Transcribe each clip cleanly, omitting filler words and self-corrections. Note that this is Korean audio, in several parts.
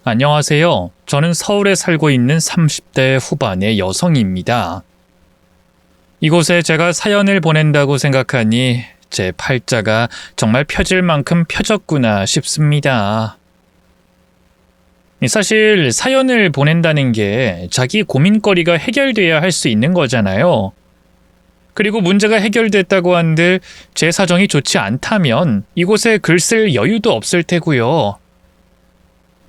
안녕하세요. 저는 서울에 살고 있는 30대 후반의 여성입니다. 이곳에 제가 사연을 보낸다고 생각하니 제 팔자가 정말 펴질 만큼 펴졌구나 싶습니다. 사실 사연을 보낸다는 게 자기 고민거리가 해결돼야 할 수 있는 거잖아요. 그리고 문제가 해결됐다고 한들 제 사정이 좋지 않다면 이곳에 글 쓸 여유도 없을 테고요.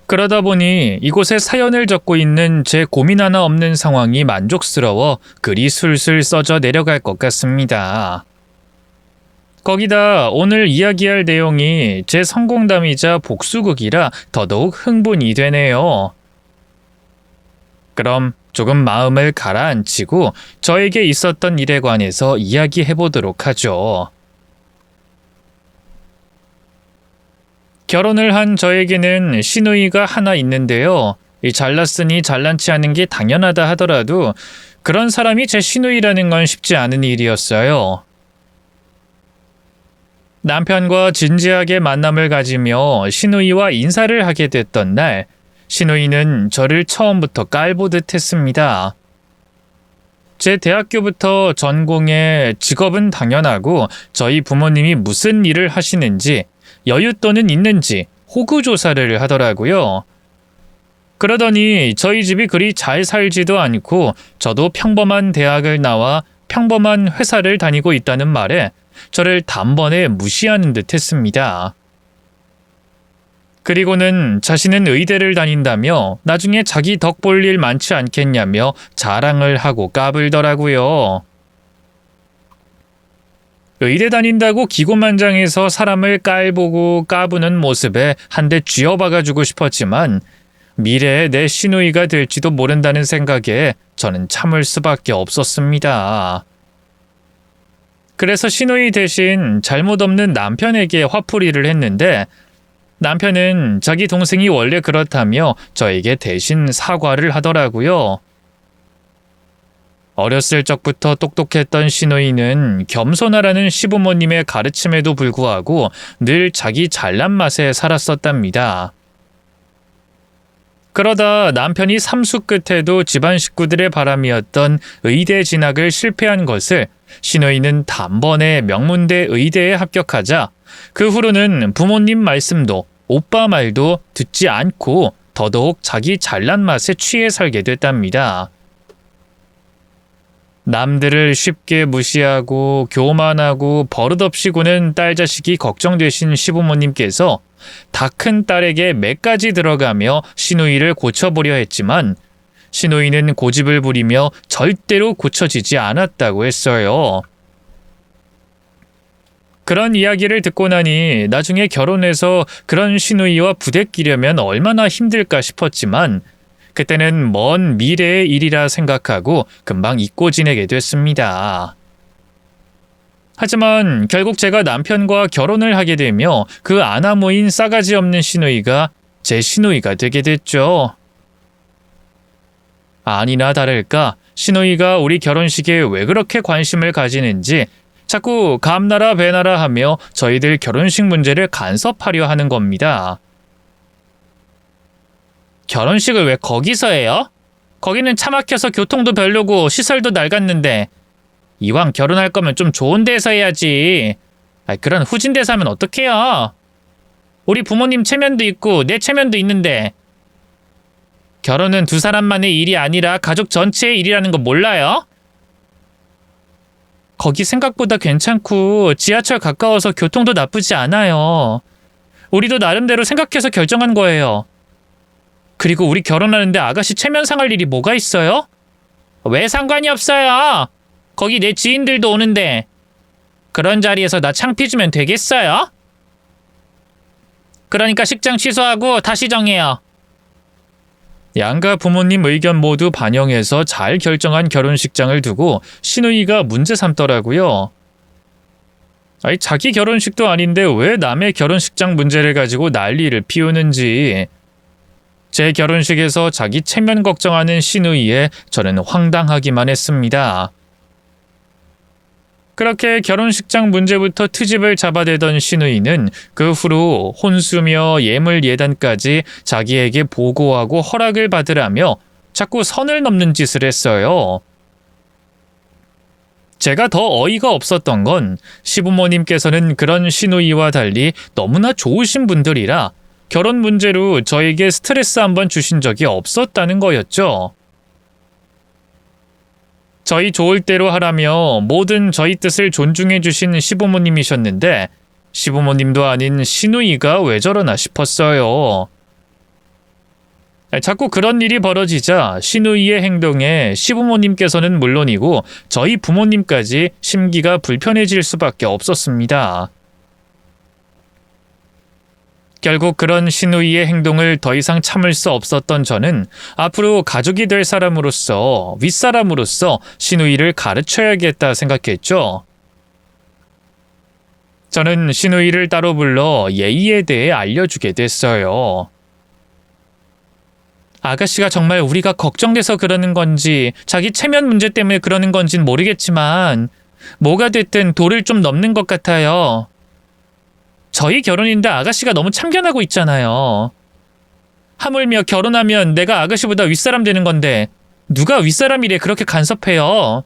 그러다 보니 이곳에 사연을 적고 있는 제 고민 하나 없는 상황이 만족스러워 글이 술술 써져 내려갈 것 같습니다. 거기다 오늘 이야기할 내용이 제 성공담이자 복수극이라 더더욱 흥분이 되네요. 그럼 조금 마음을 가라앉히고 저에게 있었던 일에 관해서 이야기해보도록 하죠. 결혼을 한 저에게는 시누이가 하나 있는데요. 잘났으니 잘난치 않은 게 당연하다 하더라도 그런 사람이 제 시누이라는 건 쉽지 않은 일이었어요. 남편과 진지하게 만남을 가지며 시누이와 인사를 하게 됐던 날, 시누이는 저를 처음부터 깔보듯 했습니다. 제 대학교부터 전공에 직업은 당연하고 저희 부모님이 무슨 일을 하시는지 여윳돈은 있는지 호구조사를 하더라고요. 그러더니 저희 집이 그리 잘 살지도 않고 저도 평범한 대학을 나와 평범한 회사를 다니고 있다는 말에 저를 단번에 무시하는 듯 했습니다. 그리고는 자신은 의대를 다닌다며 나중에 자기 덕 볼 일 많지 않겠냐며 자랑을 하고 까불더라고요. 의대 다닌다고 기고만장해서 사람을 깔보고 까부는 모습에 한 대 쥐어박아주고 싶었지만 미래에 내 시누이가 될지도 모른다는 생각에 저는 참을 수밖에 없었습니다. 그래서 시누이 대신 잘못 없는 남편에게 화풀이를 했는데 남편은 자기 동생이 원래 그렇다며 저에게 대신 사과를 하더라고요. 어렸을 적부터 똑똑했던 시누이는 겸손하라는 시부모님의 가르침에도 불구하고 늘 자기 잘난 맛에 살았었답니다. 그러다 남편이 삼수 끝에도 집안 식구들의 바람이었던 의대 진학을 실패한 것을 시누이는 단번에 명문대 의대에 합격하자 그 후로는 부모님 말씀도 오빠 말도 듣지 않고 더더욱 자기 잘난 맛에 취해 살게 됐답니다. 남들을 쉽게 무시하고 교만하고 버릇없이 구는 딸 자식이 걱정되신 시부모님께서 다 큰 딸에게 매까지 들어가며 시누이를 고쳐보려 했지만 시누이는 고집을 부리며 절대로 고쳐지지 않았다고 했어요. 그런 이야기를 듣고 나니 나중에 결혼해서 그런 시누이와 부대끼려면 얼마나 힘들까 싶었지만 그때는 먼 미래의 일이라 생각하고 금방 잊고 지내게 됐습니다. 하지만 결국 제가 남편과 결혼을 하게 되며 그 아나무인 싸가지 없는 시누이가 제 시누이가 되게 됐죠. 아니나 다를까 시누이가 우리 결혼식에 왜 그렇게 관심을 가지는지 자꾸 감나라 배나라 하며 저희들 결혼식 문제를 간섭하려 하는 겁니다. 결혼식을 왜 거기서 해요? 거기는 차 막혀서 교통도 별로고 시설도 낡았는데 이왕 결혼할 거면 좀 좋은 데서 해야지. 그런 후진 데서 하면 어떡해요? 우리 부모님 체면도 있고 내 체면도 있는데. 결혼은 두 사람만의 일이 아니라 가족 전체의 일이라는 거 몰라요? 거기 생각보다 괜찮고 지하철 가까워서 교통도 나쁘지 않아요. 우리도 나름대로 생각해서 결정한 거예요. 그리고 우리 결혼하는데 아가씨 체면 상할 일이 뭐가 있어요? 왜 상관이 없어요? 거기 내 지인들도 오는데 그런 자리에서 나 창피 주면 되겠어요? 그러니까 식장 취소하고 다시 정해요. 양가 부모님 의견 모두 반영해서 잘 결정한 결혼식장을 두고 시누이가 문제 삼더라고요. 자기 결혼식도 아닌데 왜 남의 결혼식장 문제를 가지고 난리를 피우는지. 제 결혼식에서 자기 체면 걱정하는 시누이에 저는 황당하기만 했습니다. 그렇게 결혼식장 문제부터 트집을 잡아대던 신우이는 그 후로 혼수며 예물 예단까지 자기에게 보고하고 허락을 받으라며 자꾸 선을 넘는 짓을 했어요. 제가 더 어이가 없었던 건 시부모님께서는 그런 신우이와 달리 너무나 좋으신 분들이라 결혼 문제로 저에게 스트레스 한번 주신 적이 없었다는 거였죠. 저희 좋을 대로 하라며 모든 저희 뜻을 존중해 주신 시부모님이셨는데 시부모님도 아닌 신우이가 왜 저러나 싶었어요. 자꾸 그런 일이 벌어지자 신우이의 행동에 시부모님께서는 물론이고 저희 부모님까지 심기가 불편해질 수밖에 없었습니다. 결국 그런 신우이의 행동을 더 이상 참을 수 없었던 저는 앞으로 가족이 될 사람으로서 윗사람으로서 신우이를 가르쳐야겠다 생각했죠. 저는 신우이를 따로 불러 예의에 대해 알려주게 됐어요. 아가씨가 정말 우리가 걱정돼서 그러는 건지 자기 체면 문제 때문에 그러는 건진 모르겠지만 뭐가 됐든 도를 좀 넘는 것 같아요. 저희 결혼인데 아가씨가 너무 참견하고 있잖아요. 하물며 결혼하면 내가 아가씨보다 윗사람 되는 건데 누가 윗사람이래 그렇게 간섭해요.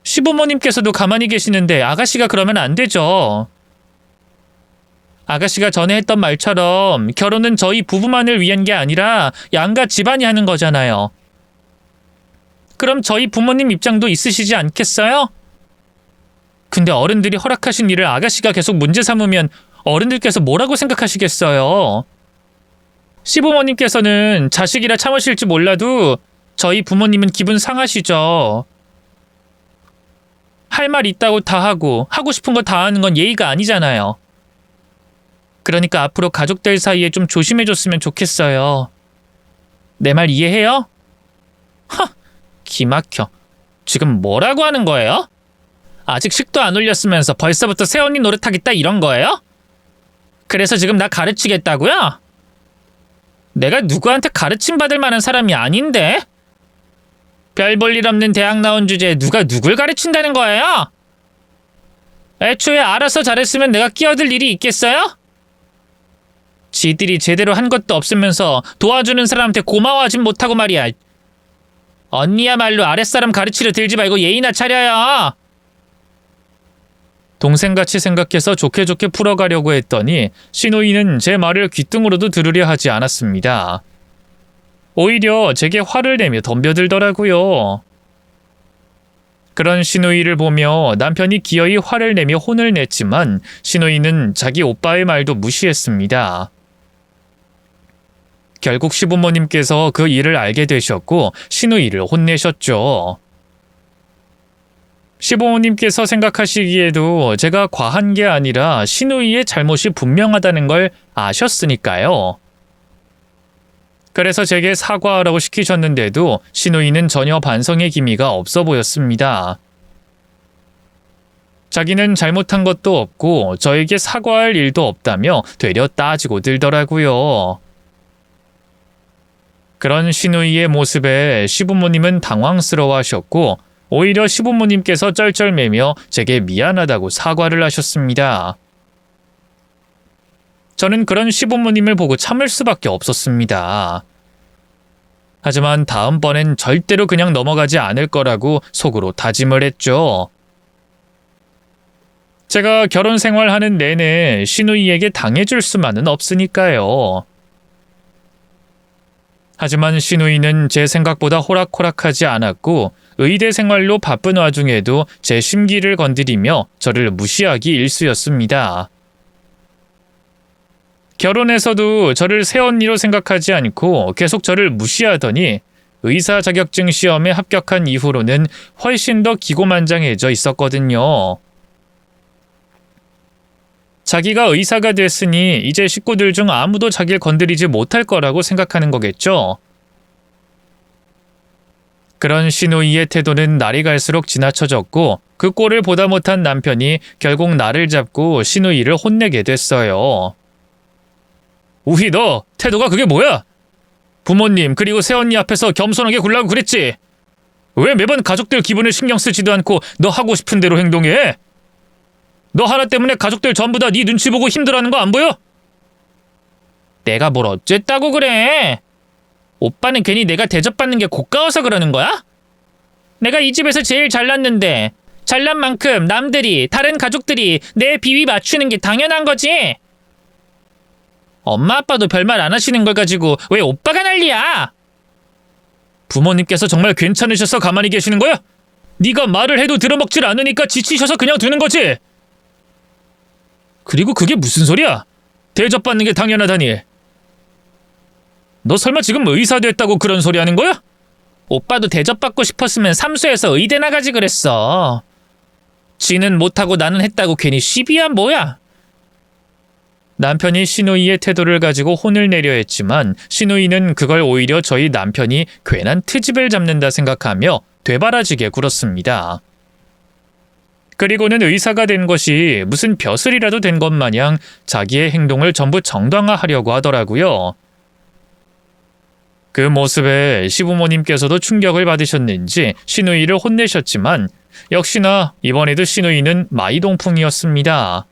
시부모님께서도 가만히 계시는데 아가씨가 그러면 안 되죠. 아가씨가 전에 했던 말처럼 결혼은 저희 부부만을 위한 게 아니라 양가 집안이 하는 거잖아요. 그럼 저희 부모님 입장도 있으시지 않겠어요? 근데 어른들이 허락하신 일을 아가씨가 계속 문제 삼으면 어른들께서 뭐라고 생각하시겠어요? 시부모님께서는 자식이라 참으실지 몰라도 저희 부모님은 기분 상하시죠. 할 말 있다고 다 하고 싶은 거 다 하는 건 예의가 아니잖아요. 그러니까 앞으로 가족들 사이에 좀 조심해줬으면 좋겠어요. 내 말 이해해요? 기막혀. 지금 뭐라고 하는 거예요? 아직 식도 안 올렸으면서 벌써부터 새언니 노릇하겠다 이런 거예요? 그래서 지금 나 가르치겠다고요? 내가 누구한테 가르침 받을 만한 사람이 아닌데? 별 볼 일 없는 대학 나온 주제에 누가 누굴 가르친다는 거예요? 애초에 알아서 잘했으면 내가 끼어들 일이 있겠어요? 지들이 제대로 한 것도 없으면서 도와주는 사람한테 고마워하진 못하고 말이야. 언니야말로 아랫사람 가르치려 들지 말고 예의나 차려요. 동생같이 생각해서 좋게 풀어가려고 했더니 신우이는 제 말을 귓등으로도 들으려 하지 않았습니다. 오히려 제게 화를 내며 덤벼들더라고요. 그런 신우이를 보며 남편이 기어이 화를 내며 혼을 냈지만 신우이는 자기 오빠의 말도 무시했습니다. 결국 시부모님께서 그 일을 알게 되셨고 신우이를 혼내셨죠. 시부모님께서 생각하시기에도 제가 과한 게 아니라 신우이의 잘못이 분명하다는 걸 아셨으니까요. 그래서 제게 사과하라고 시키셨는데도 신우이는 전혀 반성의 기미가 없어 보였습니다. 자기는 잘못한 것도 없고 저에게 사과할 일도 없다며 되려 따지고 들더라고요. 그런 신우이의 모습에 시부모님은 당황스러워하셨고 오히려 시부모님께서 쩔쩔매며 제게 미안하다고 사과를 하셨습니다. 저는 그런 시부모님을 보고 참을 수밖에 없었습니다. 하지만 다음번엔 절대로 그냥 넘어가지 않을 거라고 속으로 다짐을 했죠. 제가 결혼 생활하는 내내 신우이에게 당해줄 수만은 없으니까요. 하지만 신우이는 제 생각보다 호락호락하지 않았고 의대 생활로 바쁜 와중에도 제 심기를 건드리며 저를 무시하기 일쑤였습니다. 결혼해서도 저를 새언니로 생각하지 않고 계속 저를 무시하더니 의사 자격증 시험에 합격한 이후로는 훨씬 더 기고만장해져 있었거든요. 자기가 의사가 됐으니 이제 식구들 중 아무도 자기를 건드리지 못할 거라고 생각하는 거겠죠. 그런 신우이의 태도는 날이 갈수록 지나쳐졌고 그 꼴을 보다 못한 남편이 결국 나를 잡고 신우이를 혼내게 됐어요. 우희 너 태도가 그게 뭐야? 부모님 그리고 새언니 앞에서 겸손하게 굴라고 그랬지? 왜 매번 가족들 기분을 신경 쓰지도 않고 너 하고 싶은 대로 행동해? 너 하나 때문에 가족들 전부 다 네 눈치 보고 힘들어하는 거 안 보여? 내가 뭘 어쨌다고 그래? 오빠는 괜히 내가 대접받는 게 고가워서 그러는 거야? 내가 이 집에서 제일 잘났는데 잘난 만큼 남들이, 다른 가족들이 내 비위 맞추는 게 당연한 거지? 엄마 아빠도 별말 안 하시는 걸 가지고 왜 오빠가 난리야? 부모님께서 정말 괜찮으셔서 가만히 계시는 거야? 네가 말을 해도 들어먹질 않으니까 지치셔서 그냥 두는 거지? 그리고 그게 무슨 소리야? 대접받는 게 당연하다니. 너 설마 지금 의사 됐다고 그런 소리 하는 거야? 오빠도 대접받고 싶었으면 삼수해서 의대 나가지 그랬어. 지는 못하고 나는 했다고 괜히 시비야 뭐야? 남편이 시누이의 태도를 가지고 혼을 내려 했지만 시누이는 그걸 오히려 저희 남편이 괜한 트집을 잡는다 생각하며 되바라지게 굴었습니다. 그리고는 의사가 된 것이 무슨 벼슬이라도 된 것 마냥 자기의 행동을 전부 정당화하려고 하더라고요. 그 모습에 시부모님께서도 충격을 받으셨는지 시누이를 혼내셨지만 역시나 이번에도 시누이는 마이동풍이었습니다.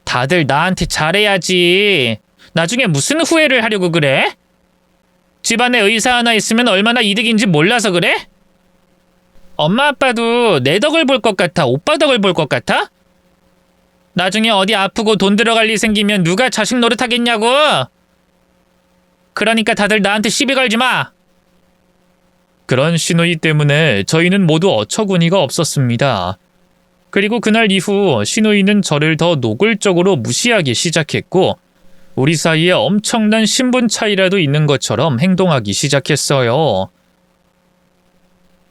다들 나한테 잘해야지. 나중에 무슨 후회를 하려고 그래? 집안에 의사 하나 있으면 얼마나 이득인지 몰라서 그래? 엄마 아빠도 내 덕을 볼 것 같아? 오빠 덕을 볼 것 같아? 나중에 어디 아프고 돈 들어갈 일 생기면 누가 자식 노릇하겠냐고? 그러니까 다들 나한테 시비 걸지 마. 그런 시누이 때문에 저희는 모두 어처구니가 없었습니다. 그리고 그날 이후 시누이는 저를 더 노골적으로 무시하기 시작했고 우리 사이에 엄청난 신분 차이라도 있는 것처럼 행동하기 시작했어요.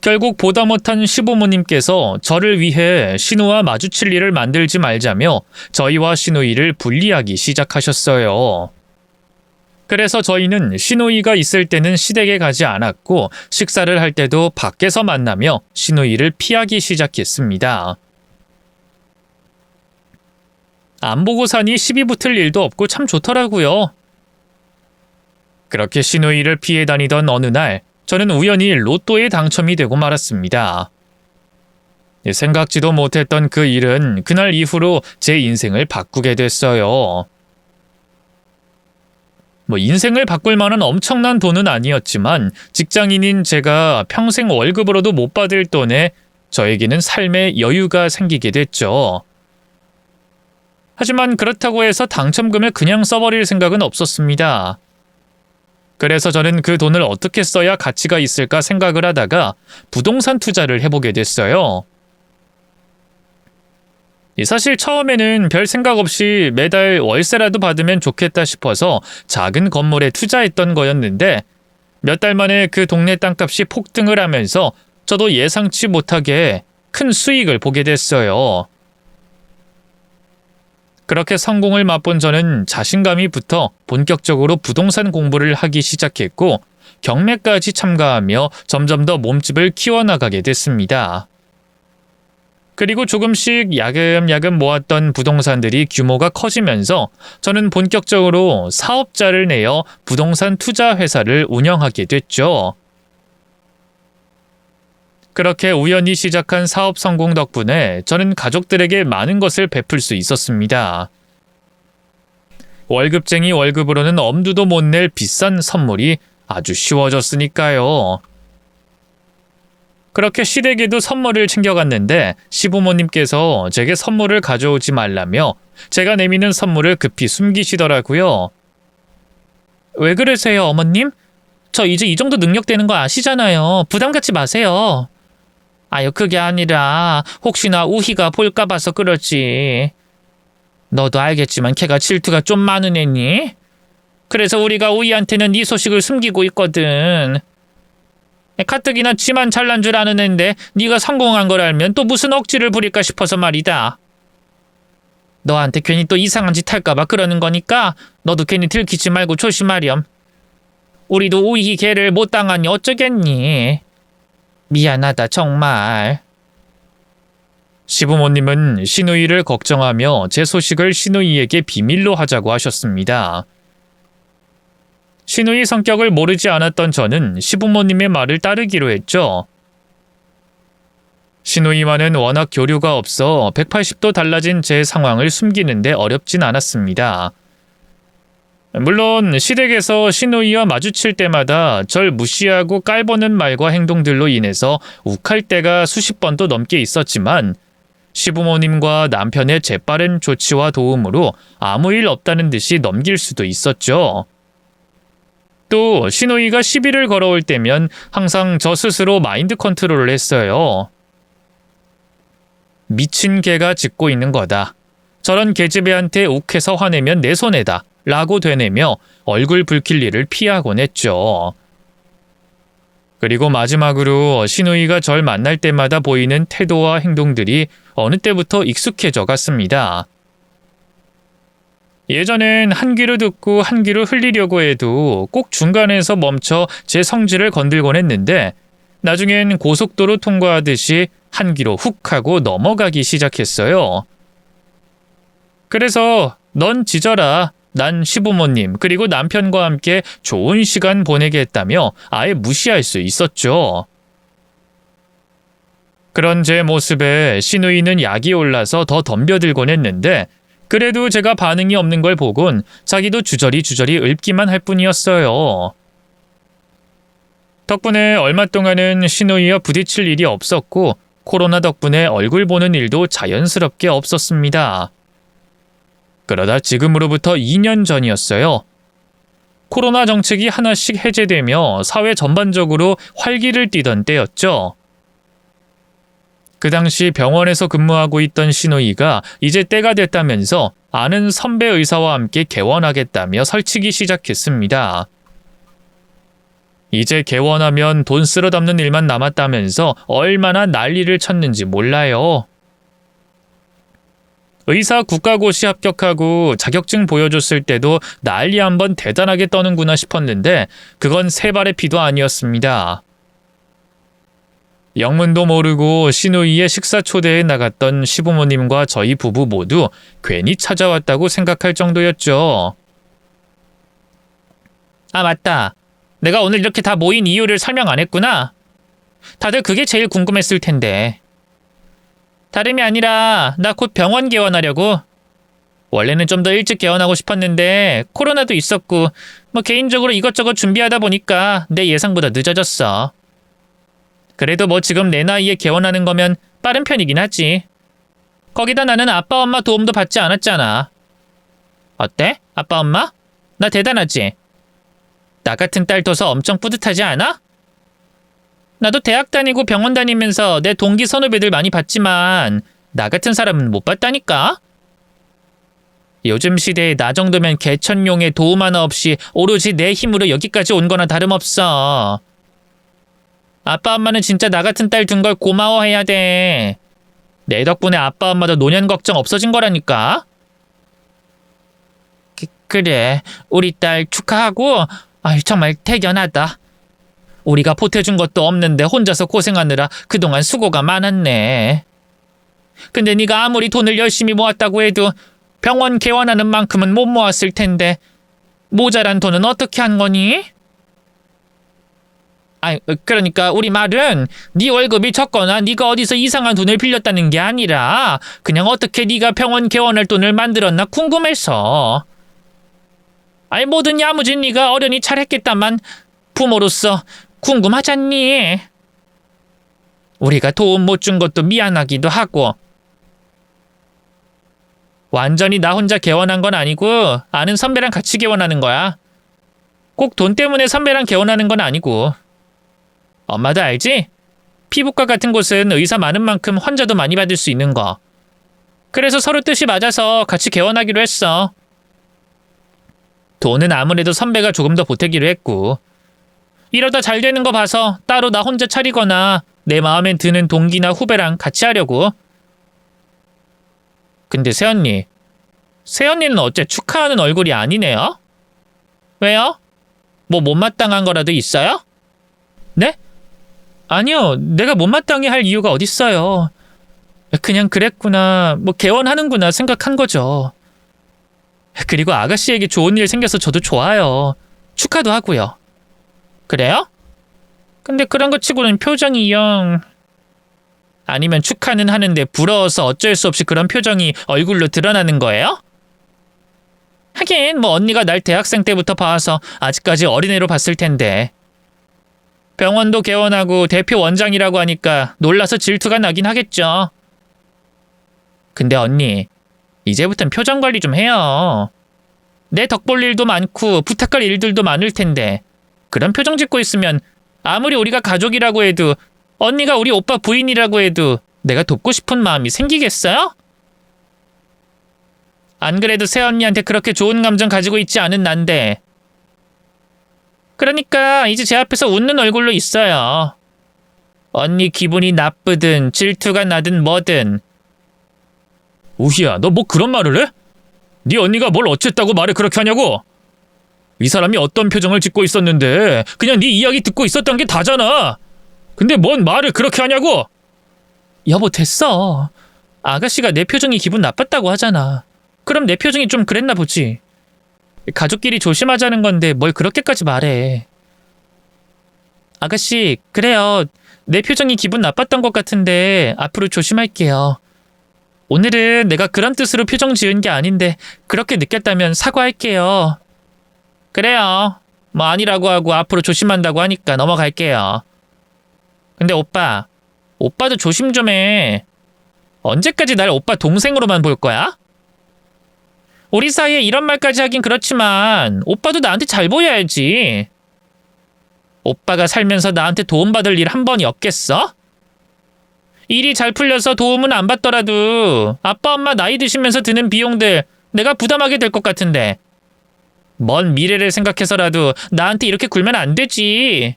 결국 보다 못한 시부모님께서 저를 위해 신우와 마주칠 일을 만들지 말자며 저희와 시누이를 분리하기 시작하셨어요. 그래서 저희는 시누이가 있을 때는 시댁에 가지 않았고 식사를 할 때도 밖에서 만나며 시누이를 피하기 시작했습니다. 안 보고 사니 시비 붙을 일도 없고 참 좋더라고요. 그렇게 시누이를 피해 다니던 어느 날 저는 우연히 로또에 당첨이 되고 말았습니다. 생각지도 못했던 그 일은 그날 이후로 제 인생을 바꾸게 됐어요. 인생을 바꿀 만한 엄청난 돈은 아니었지만 직장인인 제가 평생 월급으로도 못 받을 돈에 저에게는 삶의 여유가 생기게 됐죠. 하지만 그렇다고 해서 당첨금을 그냥 써버릴 생각은 없었습니다. 그래서 저는 그 돈을 어떻게 써야 가치가 있을까 생각을 하다가 부동산 투자를 해보게 됐어요. 사실 처음에는 별 생각 없이 매달 월세라도 받으면 좋겠다 싶어서 작은 건물에 투자했던 거였는데 몇 달 만에 그 동네 땅값이 폭등을 하면서 저도 예상치 못하게 큰 수익을 보게 됐어요. 그렇게 성공을 맛본 저는 자신감이 붙어 본격적으로 부동산 공부를 하기 시작했고 경매까지 참가하며 점점 더 몸집을 키워나가게 됐습니다. 그리고 조금씩 야금야금 모았던 부동산들이 규모가 커지면서 저는 본격적으로 사업자를 내어 부동산 투자 회사를 운영하게 됐죠. 그렇게 우연히 시작한 사업 성공 덕분에 저는 가족들에게 많은 것을 베풀 수 있었습니다. 월급쟁이 월급으로는 엄두도 못 낼 비싼 선물이 아주 쉬워졌으니까요. 그렇게 시댁에도 선물을 챙겨갔는데 시부모님께서 제게 선물을 가져오지 말라며 제가 내미는 선물을 급히 숨기시더라고요. 왜 그러세요, 어머님? 저 이제 이 정도 능력 되는 거 아시잖아요. 부담 갖지 마세요. 아유, 그게 아니라 혹시나 우희가 볼까 봐서 그렇지. 너도 알겠지만 걔가 질투가 좀 많은 애니? 그래서 우리가 우희한테는 네 소식을 숨기고 있거든. 가뜩이나 지만 잘난 줄 아는 앤데 네가 성공한 걸 알면 또 무슨 억지를 부릴까 싶어서 말이다. 너한테 괜히 또 이상한 짓 할까 봐 그러는 거니까 너도 괜히 들키지 말고 조심하렴. 우리도 우희 걔를 못 당하니 어쩌겠니? 미안하다 정말. 시부모님은 시누이를 걱정하며 제 소식을 시누이에게 비밀로 하자고 하셨습니다. 신우이 성격을 모르지 않았던 저는 시부모님의 말을 따르기로 했죠. 신우이와는 워낙 교류가 없어 180도 달라진 제 상황을 숨기는데 어렵진 않았습니다. 물론 시댁에서 신우이와 마주칠 때마다 절 무시하고 깔보는 말과 행동들로 인해서 욱할 때가 수십 번도 넘게 있었지만 시부모님과 남편의 재빠른 조치와 도움으로 아무 일 없다는 듯이 넘길 수도 있었죠. 또 신우이가 시비를 걸어올 때면 항상 저 스스로 마인드 컨트롤을 했어요. 미친 개가 짖고 있는 거다. 저런 계집애한테 욱해서 화내면 내 손해다. 라고 되뇌며 얼굴 붉힐 일을 피하곤 했죠. 그리고 마지막으로 신우이가 절 만날 때마다 보이는 태도와 행동들이 어느 때부터 익숙해져 갔습니다. 예전엔 한 귀로 듣고 한 귀로 흘리려고 해도 꼭 중간에서 멈춰 제 성질을 건들곤 했는데 나중엔 고속도로 통과하듯이 한 귀로 훅 하고 넘어가기 시작했어요. 그래서 넌 짖어라. 난 시부모님 그리고 남편과 함께 좋은 시간 보내겠다며 아예 무시할 수 있었죠. 그런 제 모습에 신우이는 약이 올라서 더 덤벼들곤 했는데 그래도 제가 반응이 없는 걸 보곤 자기도 주저리 읊기만 할 뿐이었어요. 덕분에 얼마 동안은 신우이와 부딪힐 일이 없었고 코로나 덕분에 얼굴 보는 일도 자연스럽게 없었습니다. 그러다 지금으로부터 2년 전이었어요. 코로나 정책이 하나씩 해제되며 사회 전반적으로 활기를 띠던 때였죠. 그 당시 병원에서 근무하고 있던 신우이가 이제 때가 됐다면서 아는 선배 의사와 함께 개원하겠다며 설치기 시작했습니다. 이제 개원하면 돈 쓸어 담는 일만 남았다면서 얼마나 난리를 쳤는지 몰라요. 의사 국가고시 합격하고 자격증 보여줬을 때도 난리 한번 대단하게 떠는구나 싶었는데 그건 세 발의 피도 아니었습니다. 영문도 모르고 신우이의 식사 초대에 나갔던 시부모님과 저희 부부 모두 괜히 찾아왔다고 생각할 정도였죠. 아, 맞다. 내가 오늘 이렇게 다 모인 이유를 설명 안 했구나. 다들 그게 제일 궁금했을 텐데. 다름이 아니라 나 곧 병원 개원하려고. 원래는 좀 더 일찍 개원하고 싶었는데 코로나도 있었고 뭐 개인적으로 이것저것 준비하다 보니까 내 예상보다 늦어졌어. 그래도 뭐 지금 내 나이에 개원하는 거면 빠른 편이긴 하지. 거기다 나는 아빠 엄마 도움도 받지 않았잖아. 어때? 아빠 엄마? 나 대단하지? 나 같은 딸 둬서 엄청 뿌듯하지 않아? 나도 대학 다니고 병원 다니면서 내 동기 선후배들 많이 봤지만 나 같은 사람은 못 봤다니까? 요즘 시대에 나 정도면 개천용의 도움 하나 없이 오로지 내 힘으로 여기까지 온 거나 다름없어. 아빠 엄마는 진짜 나 같은 딸 둔 걸 고마워해야 돼. 내 덕분에 아빠 엄마도 노년 걱정 없어진 거라니까? 그래, 우리 딸 축하하고 정말 대견하다. 우리가 보태준 것도 없는데 혼자서 고생하느라 그동안 수고가 많았네. 근데 네가 아무리 돈을 열심히 모았다고 해도 병원 개원하는 만큼은 못 모았을 텐데 모자란 돈은 어떻게 한 거니? 그러니까 우리 말은 네 월급이 적거나 네가 어디서 이상한 돈을 빌렸다는 게 아니라 그냥 어떻게 네가 병원 개원할 돈을 만들었나 궁금해서. 뭐든 야무진 네가 어련히 잘했겠다만 부모로서 궁금하잖니. 우리가 도움 못 준 것도 미안하기도 하고. 완전히 나 혼자 개원한 건 아니고 아는 선배랑 같이 개원하는 거야. 꼭 돈 때문에 선배랑 개원하는 건 아니고. 엄마도 알지? 피부과 같은 곳은 의사 많은 만큼 환자도 많이 받을 수 있는 거. 그래서 서로 뜻이 맞아서 같이 개원하기로 했어. 돈은 아무래도 선배가 조금 더 보태기로 했고. 이러다 잘 되는 거 봐서 따로 나 혼자 차리거나 내 마음에 드는 동기나 후배랑 같이 하려고. 근데 새언니는 어째 축하하는 얼굴이 아니네요? 왜요? 뭐 못마땅한 거라도 있어요? 네? 아니요, 내가 못마땅해 할 이유가 어딨어요. 그냥 그랬구나, 뭐 개원하는구나 생각한 거죠. 그리고 아가씨에게 좋은 일 생겨서 저도 좋아요. 축하도 하고요. 그래요? 근데 그런 거 치고는 표정이 영... 아니면 축하는 하는데 부러워서 어쩔 수 없이 그런 표정이 얼굴로 드러나는 거예요? 하긴 뭐 언니가 날 대학생 때부터 봐서 아직까지 어린애로 봤을 텐데. 병원도 개원하고 대표 원장이라고 하니까 놀라서 질투가 나긴 하겠죠. 근데 언니, 이제부턴 표정 관리 좀 해요. 내 덕 볼 일도 많고 부탁할 일들도 많을 텐데 그런 표정 짓고 있으면 아무리 우리가 가족이라고 해도 언니가 우리 오빠 부인이라고 해도 내가 돕고 싶은 마음이 생기겠어요? 안 그래도 새언니한테 그렇게 좋은 감정 가지고 있지 않은 난데. 그러니까 이제 제 앞에서 웃는 얼굴로 있어요. 언니 기분이 나쁘든 질투가 나든 뭐든. 우희야, 너 뭐 그런 말을 해? 네 언니가 뭘 어쨌다고 말을 그렇게 하냐고? 이 사람이 어떤 표정을 짓고 있었는데 그냥 네 이야기 듣고 있었던 게 다잖아. 근데 뭔 말을 그렇게 하냐고? 여보 됐어. 아가씨가 내 표정이 기분 나빴다고 하잖아. 그럼 내 표정이 좀 그랬나 보지. 가족끼리 조심하자는 건데 뭘 그렇게까지 말해. 아가씨 그래요. 내 표정이 기분 나빴던 것 같은데 앞으로 조심할게요. 오늘은 내가 그런 뜻으로 표정 지은 게 아닌데 그렇게 느꼈다면 사과할게요. 그래요. 뭐 아니라고 하고 앞으로 조심한다고 하니까 넘어갈게요. 근데 오빠도 조심 좀 해. 언제까지 날 오빠 동생으로만 볼 거야? 우리 사이에 이런 말까지 하긴 그렇지만 오빠도 나한테 잘 보여야지. 오빠가 살면서 나한테 도움받을 일 한 번이 없겠어? 일이 잘 풀려서 도움은 안 받더라도 아빠 엄마 나이 드시면서 드는 비용들 내가 부담하게 될 것 같은데 먼 미래를 생각해서라도 나한테 이렇게 굴면 안 되지.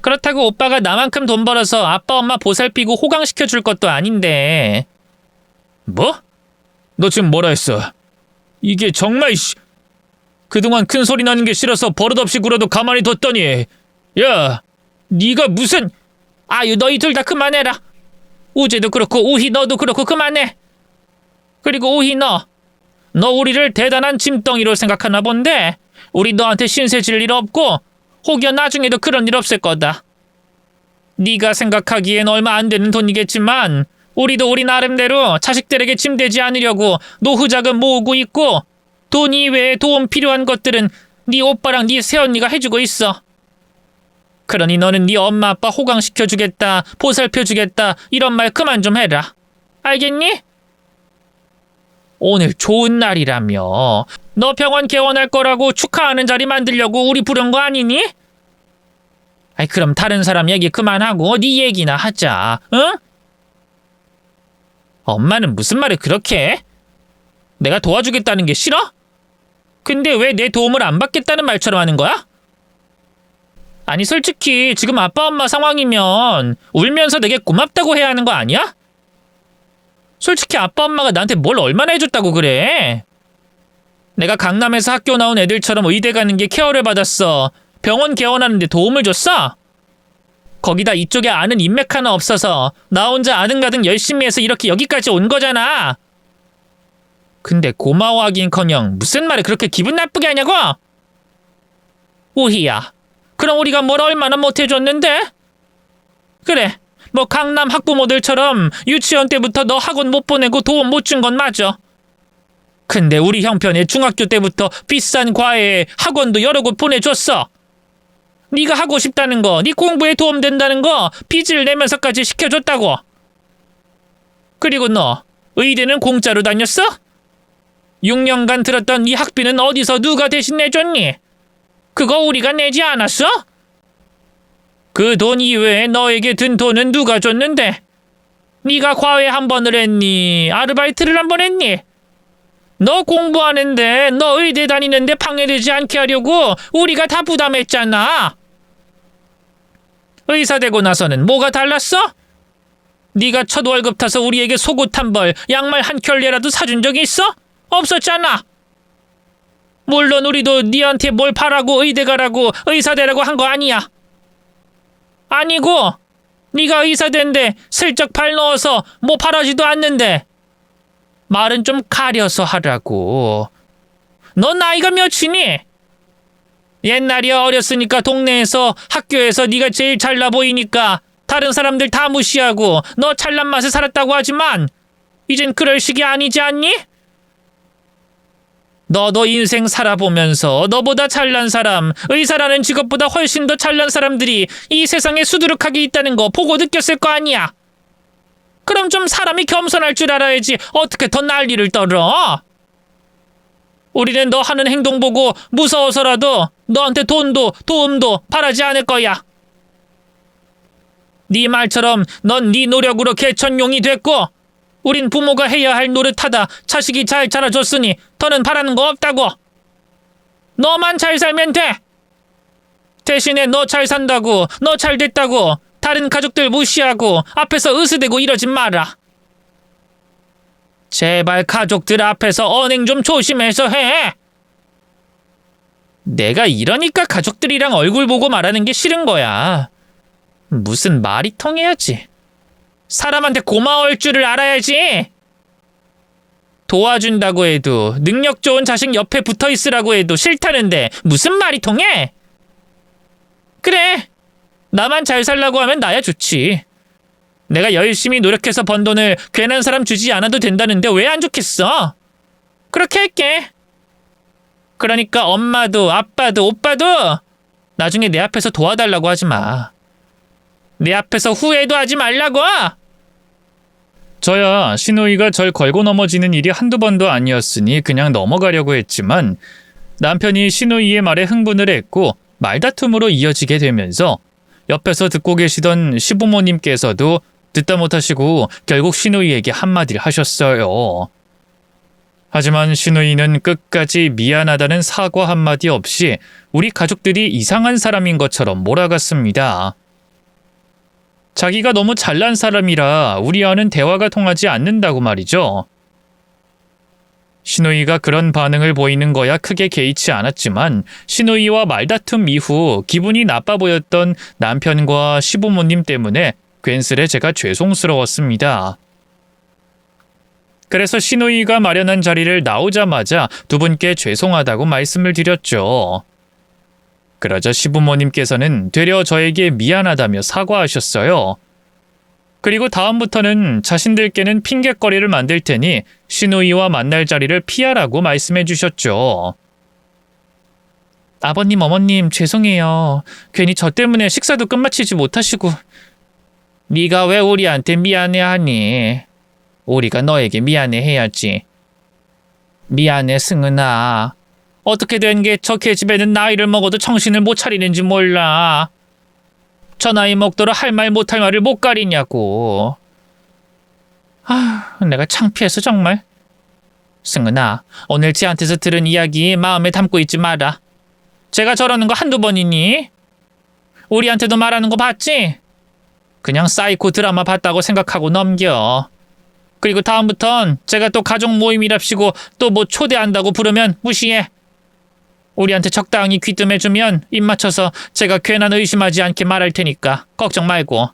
그렇다고 오빠가 나만큼 돈 벌어서 아빠 엄마 보살피고 호강시켜 줄 것도 아닌데. 뭐? 너 지금 뭐라 했어? 이게 정말 그동안 큰 소리 나는 게 싫어서 버릇없이 굴어도 가만히 뒀더니 야, 네가 무슨... 아유 너희 둘 다 그만해라. 우재도 그렇고 우희 너도 그렇고 그만해. 그리고 우희 너 우리를 대단한 짐덩이로 생각하나 본데 우리 너한테 신세 질 일 없고 혹여 나중에도 그런 일 없을 거다. 네가 생각하기엔 얼마 안 되는 돈이겠지만 우리도 우리 나름대로 자식들에게 짐되지 않으려고 노후자금 모으고 있고 돈 이외에 도움 필요한 것들은 네 오빠랑 네 새언니가 해주고 있어. 그러니 너는 네 엄마 아빠 호강시켜주겠다, 보살펴주겠다 이런 말 그만 좀 해라. 알겠니? 오늘 좋은 날이라며. 너 병원 개원할 거라고 축하하는 자리 만들려고 우리 부른 거 아니니? 아이 그럼 다른 사람 얘기 그만하고 네 얘기나 하자. 응? 엄마는 무슨 말을 그렇게 해? 내가 도와주겠다는 게 싫어? 근데 왜 내 도움을 안 받겠다는 말처럼 하는 거야? 아니 솔직히 지금 아빠 엄마 상황이면 울면서 되게 고맙다고 해야 하는 거 아니야? 솔직히 아빠 엄마가 나한테 뭘 얼마나 해줬다고 그래? 내가 강남에서 학교 나온 애들처럼 의대 가는 게 케어를 받았어. 병원 개원하는데 도움을 줬어? 거기다 이쪽에 아는 인맥 하나 없어서 나 혼자 아등가등 열심히 해서 이렇게 여기까지 온 거잖아. 근데 고마워하긴커녕 무슨 말을 그렇게 기분 나쁘게 하냐고? 우희야, 그럼 우리가 뭘 얼마나 못해줬는데? 그래, 뭐 강남 학부모들처럼 유치원 때부터 너 학원 못 보내고 도움 못 준 건 맞아. 근데 우리 형편에 중학교 때부터 비싼 과외에 학원도 여러 곳 보내줬어. 네가 하고 싶다는 거, 네 공부에 도움된다는 거 빚을 내면서까지 시켜줬다고. 그리고 너 의대는 공짜로 다녔어? 6년간 들었던 네 학비는 어디서 누가 대신 내줬니? 그거 우리가 내지 않았어? 그 돈 이외에 너에게 든 돈은 누가 줬는데? 네가 과외 한 번을 했니? 아르바이트를 한 번 했니? 너 공부하는데 너 의대 다니는데 방해되지 않게 하려고 우리가 다 부담했잖아. 의사 되고 나서는 뭐가 달랐어? 네가 첫 월급 타서 우리에게 속옷 한 벌, 양말 한 켤레라도 사준 적이 있어? 없었잖아. 물론 우리도 네한테 뭘 바라고 의대 가라고 의사 되라고 한 거 아니야. 아니고 네가 의사 된데 슬쩍 발 넣어서 뭐 바라지도 않는데 말은 좀 가려서 하라고. 너 나이가 몇이니? 옛날이야 어렸으니까 동네에서 학교에서 네가 제일 잘나 보이니까 다른 사람들 다 무시하고 너 잘난 맛에 살았다고 하지만 이젠 그럴 시기 아니지 않니? 너도 인생 살아보면서 너보다 잘난 사람, 의사라는 직업보다 훨씬 더 잘난 사람들이 이 세상에 수두룩하게 있다는 거 보고 느꼈을 거 아니야. 그럼 좀 사람이 겸손할 줄 알아야지 어떻게 더 난리를 떨어? 우리는 너 하는 행동 보고 무서워서라도 너한테 돈도 도움도 바라지 않을 거야. 네 말처럼 넌 네 노력으로 개천용이 됐고 우린 부모가 해야 할 노릇하다 자식이 잘 자라줬으니 더는 바라는 거 없다고. 너만 잘 살면 돼. 대신에 너 잘 산다고, 너 잘 됐다고 다른 가족들 무시하고 앞에서 으스대고 이러지 마라. 제발 가족들 앞에서 언행 좀 조심해서 해. 내가 이러니까 가족들이랑 얼굴 보고 말하는 게 싫은 거야. 무슨 말이 통해야지. 사람한테 고마울 줄을 알아야지. 도와준다고 해도 능력 좋은 자식 옆에 붙어 있으라고 해도 싫다는데 무슨 말이 통해? 그래, 나만 잘 살라고 하면 나야 좋지. 내가 열심히 노력해서 번 돈을 괜한 사람 주지 않아도 된다는데 왜 안 좋겠어? 그렇게 할게. 그러니까 엄마도 아빠도 오빠도 나중에 내 앞에서 도와달라고 하지 마. 내 앞에서 후회도 하지 말라고. 저야 신우이가 절 걸고 넘어지는 일이 한두 번도 아니었으니 그냥 넘어가려고 했지만 남편이 신우이의 말에 흥분을 했고 말다툼으로 이어지게 되면서 옆에서 듣고 계시던 시부모님께서도 듣다 못하시고 결국 신우이에게 한마디를 하셨어요. 하지만 신우이는 끝까지 미안하다는 사과 한마디 없이 우리 가족들이 이상한 사람인 것처럼 몰아갔습니다. 자기가 너무 잘난 사람이라 우리와는 대화가 통하지 않는다고 말이죠. 신우이가 그런 반응을 보이는 거야 크게 개의치 않았지만 신우이와 말다툼 이후 기분이 나빠 보였던 남편과 시부모님 때문에 괜스레 제가 죄송스러웠습니다. 그래서 신우이가 마련한 자리를 나오자마자 두 분께 죄송하다고 말씀을 드렸죠. 그러자 시부모님께서는 되려 저에게 미안하다며 사과하셨어요. 그리고 다음부터는 자신들께는 핑곗거리를 만들 테니 신우이와 만날 자리를 피하라고 말씀해 주셨죠. 아버님, 어머님 죄송해요. 괜히 저 때문에 식사도 끝마치지 못하시고. 네가 왜 우리한테 미안해하니? 우리가 너에게 미안해해야지. 미안해 승은아. 어떻게 된 게 저 계집애는 나이를 먹어도 정신을 못 차리는지 몰라. 저 나이 먹도록 할 말 못할 말을 못 가리냐고. 내가 창피해서 정말. 승은아, 오늘 지한테서 들은 이야기 마음에 담고 있지 마라. 제가 저러는 거 한두 번이니? 우리한테도 말하는 거 봤지? 그냥 사이코 드라마 봤다고 생각하고 넘겨. 그리고 다음부턴 제가 또 가족 모임이랍시고 또 뭐 초대한다고 부르면 무시해. 우리한테 적당히 귀뜸해주면 입 맞춰서 제가 괜한 의심하지 않게 말할 테니까 걱정 말고.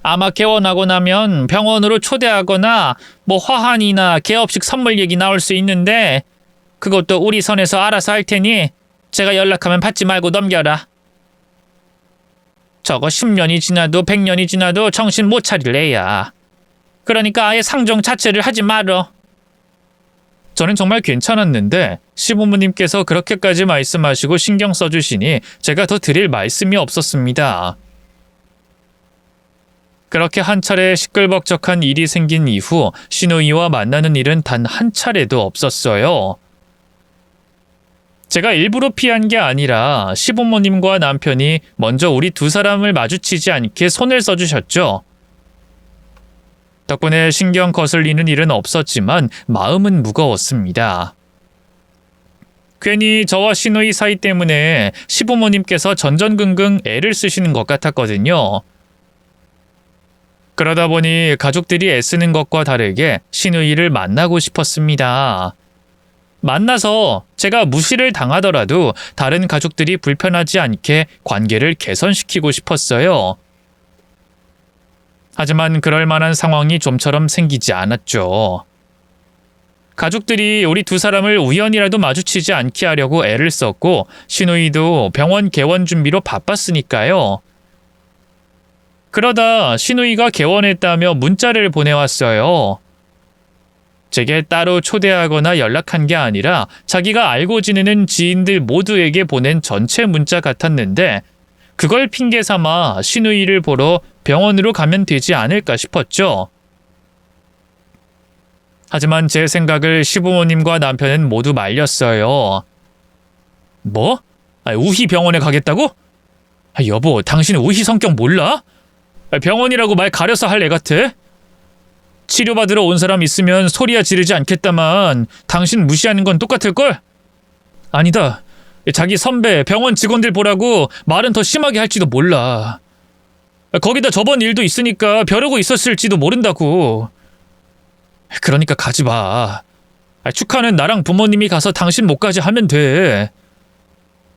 아마 개원하고 나면 병원으로 초대하거나 뭐 화환이나 개업식 선물 얘기 나올 수 있는데 그것도 우리 선에서 알아서 할 테니 제가 연락하면 받지 말고 넘겨라. 저거 10년이 지나도 100년이 지나도 정신 못 차릴 애야. 그러니까 아예 상종 자체를 하지 말어. 저는 정말 괜찮았는데 시부모님께서 그렇게까지 말씀하시고 신경 써주시니 제가 더 드릴 말씀이 없었습니다. 그렇게 한 차례 시끌벅적한 일이 생긴 이후 신우이와 만나는 일은 단 한 차례도 없었어요. 제가 일부러 피한 게 아니라 시부모님과 남편이 먼저 우리 두 사람을 마주치지 않게 손을 써주셨죠. 덕분에 신경 거슬리는 일은 없었지만 마음은 무거웠습니다. 괜히 저와 신우이 사이 때문에 시부모님께서 전전긍긍 애를 쓰시는 것 같았거든요. 그러다 보니 가족들이 애쓰는 것과 다르게 신우이를 만나고 싶었습니다. 만나서 제가 무시를 당하더라도 다른 가족들이 불편하지 않게 관계를 개선시키고 싶었어요. 하지만 그럴 만한 상황이 좀처럼 생기지 않았죠. 가족들이 우리 두 사람을 우연이라도 마주치지 않게 하려고 애를 썼고 신우이도 병원 개원 준비로 바빴으니까요. 그러다 신우이가 개원했다며 문자를 보내왔어요. 제게 따로 초대하거나 연락한 게 아니라 자기가 알고 지내는 지인들 모두에게 보낸 전체 문자 같았는데 그걸 핑계 삼아 신우이를 보러 병원으로 가면 되지 않을까 싶었죠. 하지만 제 생각을 시부모님과 남편은 모두 말렸어요. 뭐? 우희 병원에 가겠다고? 여보, 당신 우희 성격 몰라? 병원이라고 말 가려서 할 애 같아? 치료받으러 온 사람 있으면 소리야 지르지 않겠다만 당신 무시하는 건 똑같을걸? 아니다. 자기 선배, 병원 직원들 보라고 말은 더 심하게 할지도 몰라. 거기다 저번 일도 있으니까 벼르고 있었을지도 모른다고. 그러니까 가지 마. 축하는 나랑 부모님이 가서 당신 못까지 하면 돼.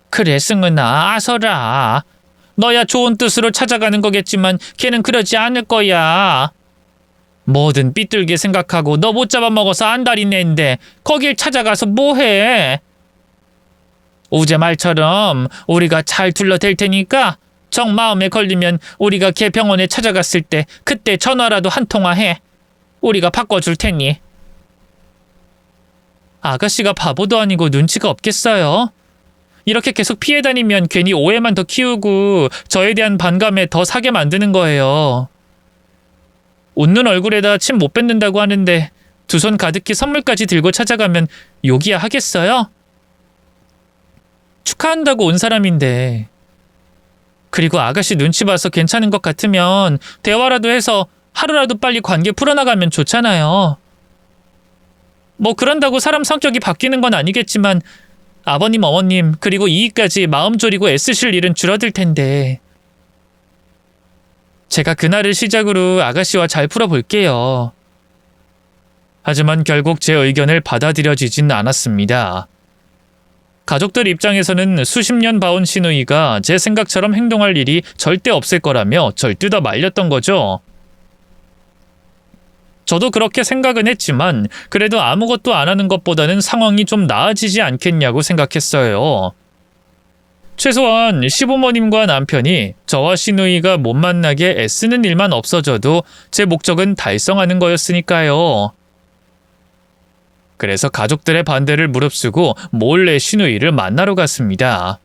그래 승은아, 아서라. 너야 좋은 뜻으로 찾아가는 거겠지만 걔는 그러지 않을 거야. 뭐든 삐뚤게 생각하고 너 못 잡아먹어서 안달이 낸데 거길 찾아가서 뭐해. 우재 말처럼 우리가 잘 둘러댈 테니까 정 마음에 걸리면 우리가 걔 병원에 찾아갔을 때 그때 전화라도 한 통화 해. 우리가 바꿔줄 테니. 아가씨가 바보도 아니고 눈치가 없겠어요? 이렇게 계속 피해 다니면 괜히 오해만 더 키우고 저에 대한 반감에 더 사게 만드는 거예요. 웃는 얼굴에다 침 못 뱉는다고 하는데 두 손 가득히 선물까지 들고 찾아가면 욕이야 하겠어요? 축하한다고 온 사람인데. 그리고 아가씨 눈치 봐서 괜찮은 것 같으면 대화라도 해서 하루라도 빨리 관계 풀어나가면 좋잖아요. 뭐 그런다고 사람 성격이 바뀌는 건 아니겠지만 아버님, 어머님, 그리고 이익까지 마음 졸이고 애쓰실 일은 줄어들 텐데. 제가 그날을 시작으로 아가씨와 잘 풀어볼게요. 하지만 결국 제 의견을 받아들여지진 않았습니다. 가족들 입장에서는 수십 년 봐온 시누이가 제 생각처럼 행동할 일이 절대 없을 거라며 절 뜯어 말렸던 거죠. 저도 그렇게 생각은 했지만 그래도 아무것도 안 하는 것보다는 상황이 좀 나아지지 않겠냐고 생각했어요. 최소한 시부모님과 남편이 저와 시누이가 못 만나게 애쓰는 일만 없어져도 제 목적은 달성하는 거였으니까요. 그래서 가족들의 반대를 무릅쓰고 몰래 시누이를 만나러 갔습니다.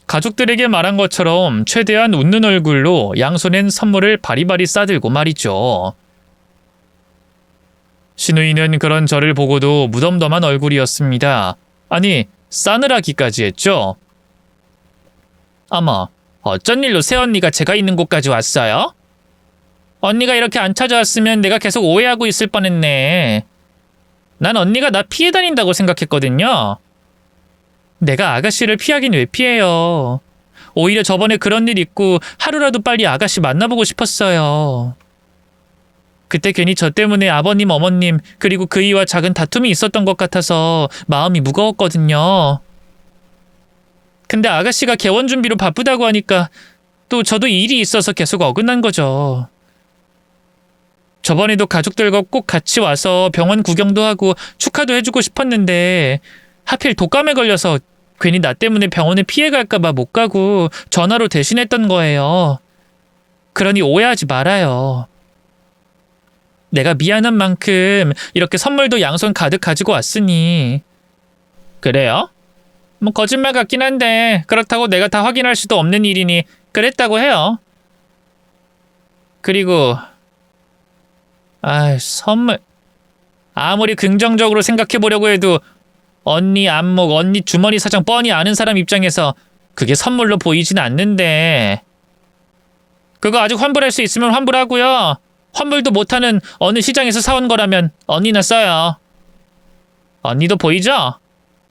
가족들에게 말한 것처럼 최대한 웃는 얼굴로 양손엔 선물을 바리바리 싸들고 말이죠. 시누이는 그런 저를 보고도 무덤덤한 얼굴이었습니다. 아니, 싸늘하기까지 했죠. 어머, 어쩐 일로 새언니가 제가 있는 곳까지 왔어요? 언니가 이렇게 안 찾아왔으면 내가 계속 오해하고 있을 뻔했네. 난 언니가 나 피해 다닌다고 생각했거든요. 내가 아가씨를 피하긴 왜 피해요. 오히려 저번에 그런 일 있고 하루라도 빨리 아가씨 만나보고 싶었어요. 그때 괜히 저 때문에 아버님, 어머님, 그리고 그이와 작은 다툼이 있었던 것 같아서 마음이 무거웠거든요. 근데 아가씨가 개원 준비로 바쁘다고 하니까 또 저도 일이 있어서 계속 어긋난 거죠. 저번에도 가족들과 꼭 같이 와서 병원 구경도 하고 축하도 해주고 싶었는데 하필 독감에 걸려서 괜히 나 때문에 병원에 피해갈까봐 못 가고 전화로 대신했던 거예요. 그러니 오해하지 말아요. 내가 미안한 만큼 이렇게 선물도 양손 가득 가지고 왔으니. 그래요? 뭐 거짓말 같긴 한데 그렇다고 내가 다 확인할 수도 없는 일이니 그랬다고 해요. 그리고 선물. 아무리 긍정적으로 생각해보려고 해도 언니 안목, 언니 주머니 사정 뻔히 아는 사람 입장에서 그게 선물로 보이진 않는데. 그거 아직 환불할 수 있으면 환불하고요. 환불도 못하는 어느 시장에서 사온 거라면 언니나 써요. 언니도 보이죠?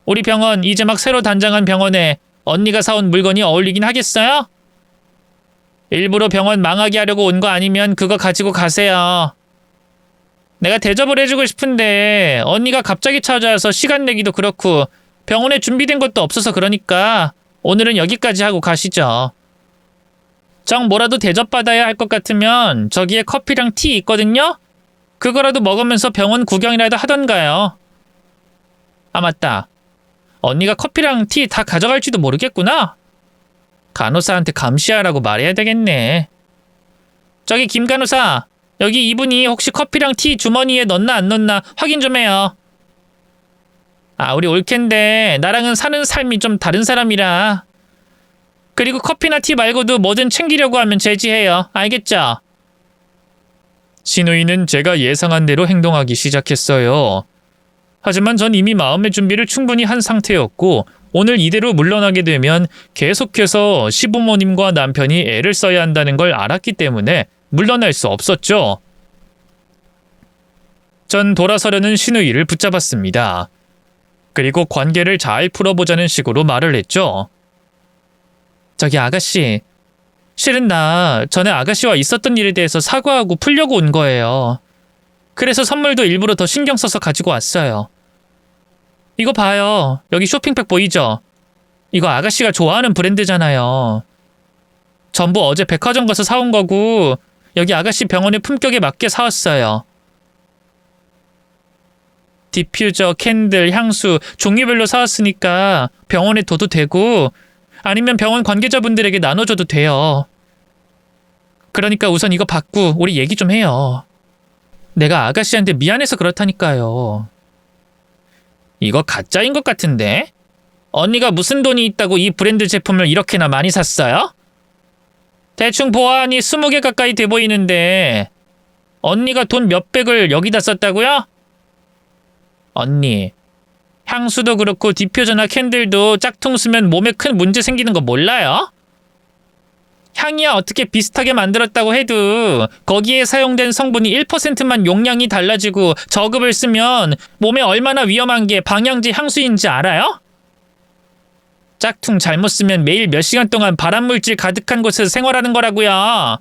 우리 병원 이제 막 새로 단장한 병원에 언니가 사온 물건이 어울리긴 하겠어요? 일부러 병원 망하게 하려고 온 거 아니면 그거 가지고 가세요. 내가 대접을 해주고 싶은데 언니가 갑자기 찾아와서 시간 내기도 그렇고 병원에 준비된 것도 없어서 그러니까 오늘은 여기까지 하고 가시죠. 정 뭐라도 대접받아야 할 것 같으면 저기에 커피랑 티 있거든요? 그거라도 먹으면서 병원 구경이라도 하던가요. 아, 맞다. 언니가 커피랑 티 다 가져갈지도 모르겠구나. 간호사한테 감시하라고 말해야 되겠네. 저기 김 간호사, 여기 이분이 혹시 커피랑 티 주머니에 넣나 안 넣나 확인 좀 해요. 아, 우리 올케인데 나랑은 사는 삶이 좀 다른 사람이라. 그리고 커피나 티 말고도 뭐든 챙기려고 하면 제지해요. 알겠죠? 신우이는 제가 예상한 대로 행동하기 시작했어요. 하지만 전 이미 마음의 준비를 충분히 한 상태였고 오늘 이대로 물러나게 되면 계속해서 시부모님과 남편이 애를 써야 한다는 걸 알았기 때문에 물러날 수 없었죠. 전 돌아서려는 신우이를 붙잡았습니다. 그리고 관계를 잘 풀어보자는 식으로 말을 했죠. 저기 아가씨, 실은 나 전에 아가씨와 있었던 일에 대해서 사과하고 풀려고 온 거예요. 그래서 선물도 일부러 더 신경 써서 가지고 왔어요. 이거 봐요. 여기 쇼핑백 보이죠? 이거 아가씨가 좋아하는 브랜드잖아요. 전부 어제 백화점 가서 사온 거고 여기 아가씨 병원의 품격에 맞게 사왔어요. 디퓨저, 캔들, 향수 종류별로 사왔으니까 병원에 둬도 되고 아니면 병원 관계자분들에게 나눠줘도 돼요. 그러니까 우선 이거 받고 우리 얘기 좀 해요. 내가 아가씨한테 미안해서 그렇다니까요. 이거 가짜인 것 같은데? 언니가 무슨 돈이 있다고 이 브랜드 제품을 이렇게나 많이 샀어요? 대충 보아하니 20개 가까이 돼 보이는데 언니가 돈 몇백을 여기다 썼다고요? 언니, 향수도 그렇고 디퓨저나 캔들도 짝퉁 쓰면 몸에 큰 문제 생기는 거 몰라요? 향이야 어떻게 비슷하게 만들었다고 해도 거기에 사용된 성분이 1%만 용량이 달라지고 저급을 쓰면 몸에 얼마나 위험한 게 방향제 향수인지 알아요? 짝퉁 잘못 쓰면 매일 몇 시간 동안 발암물질 가득한 곳에서 생활하는 거라고요.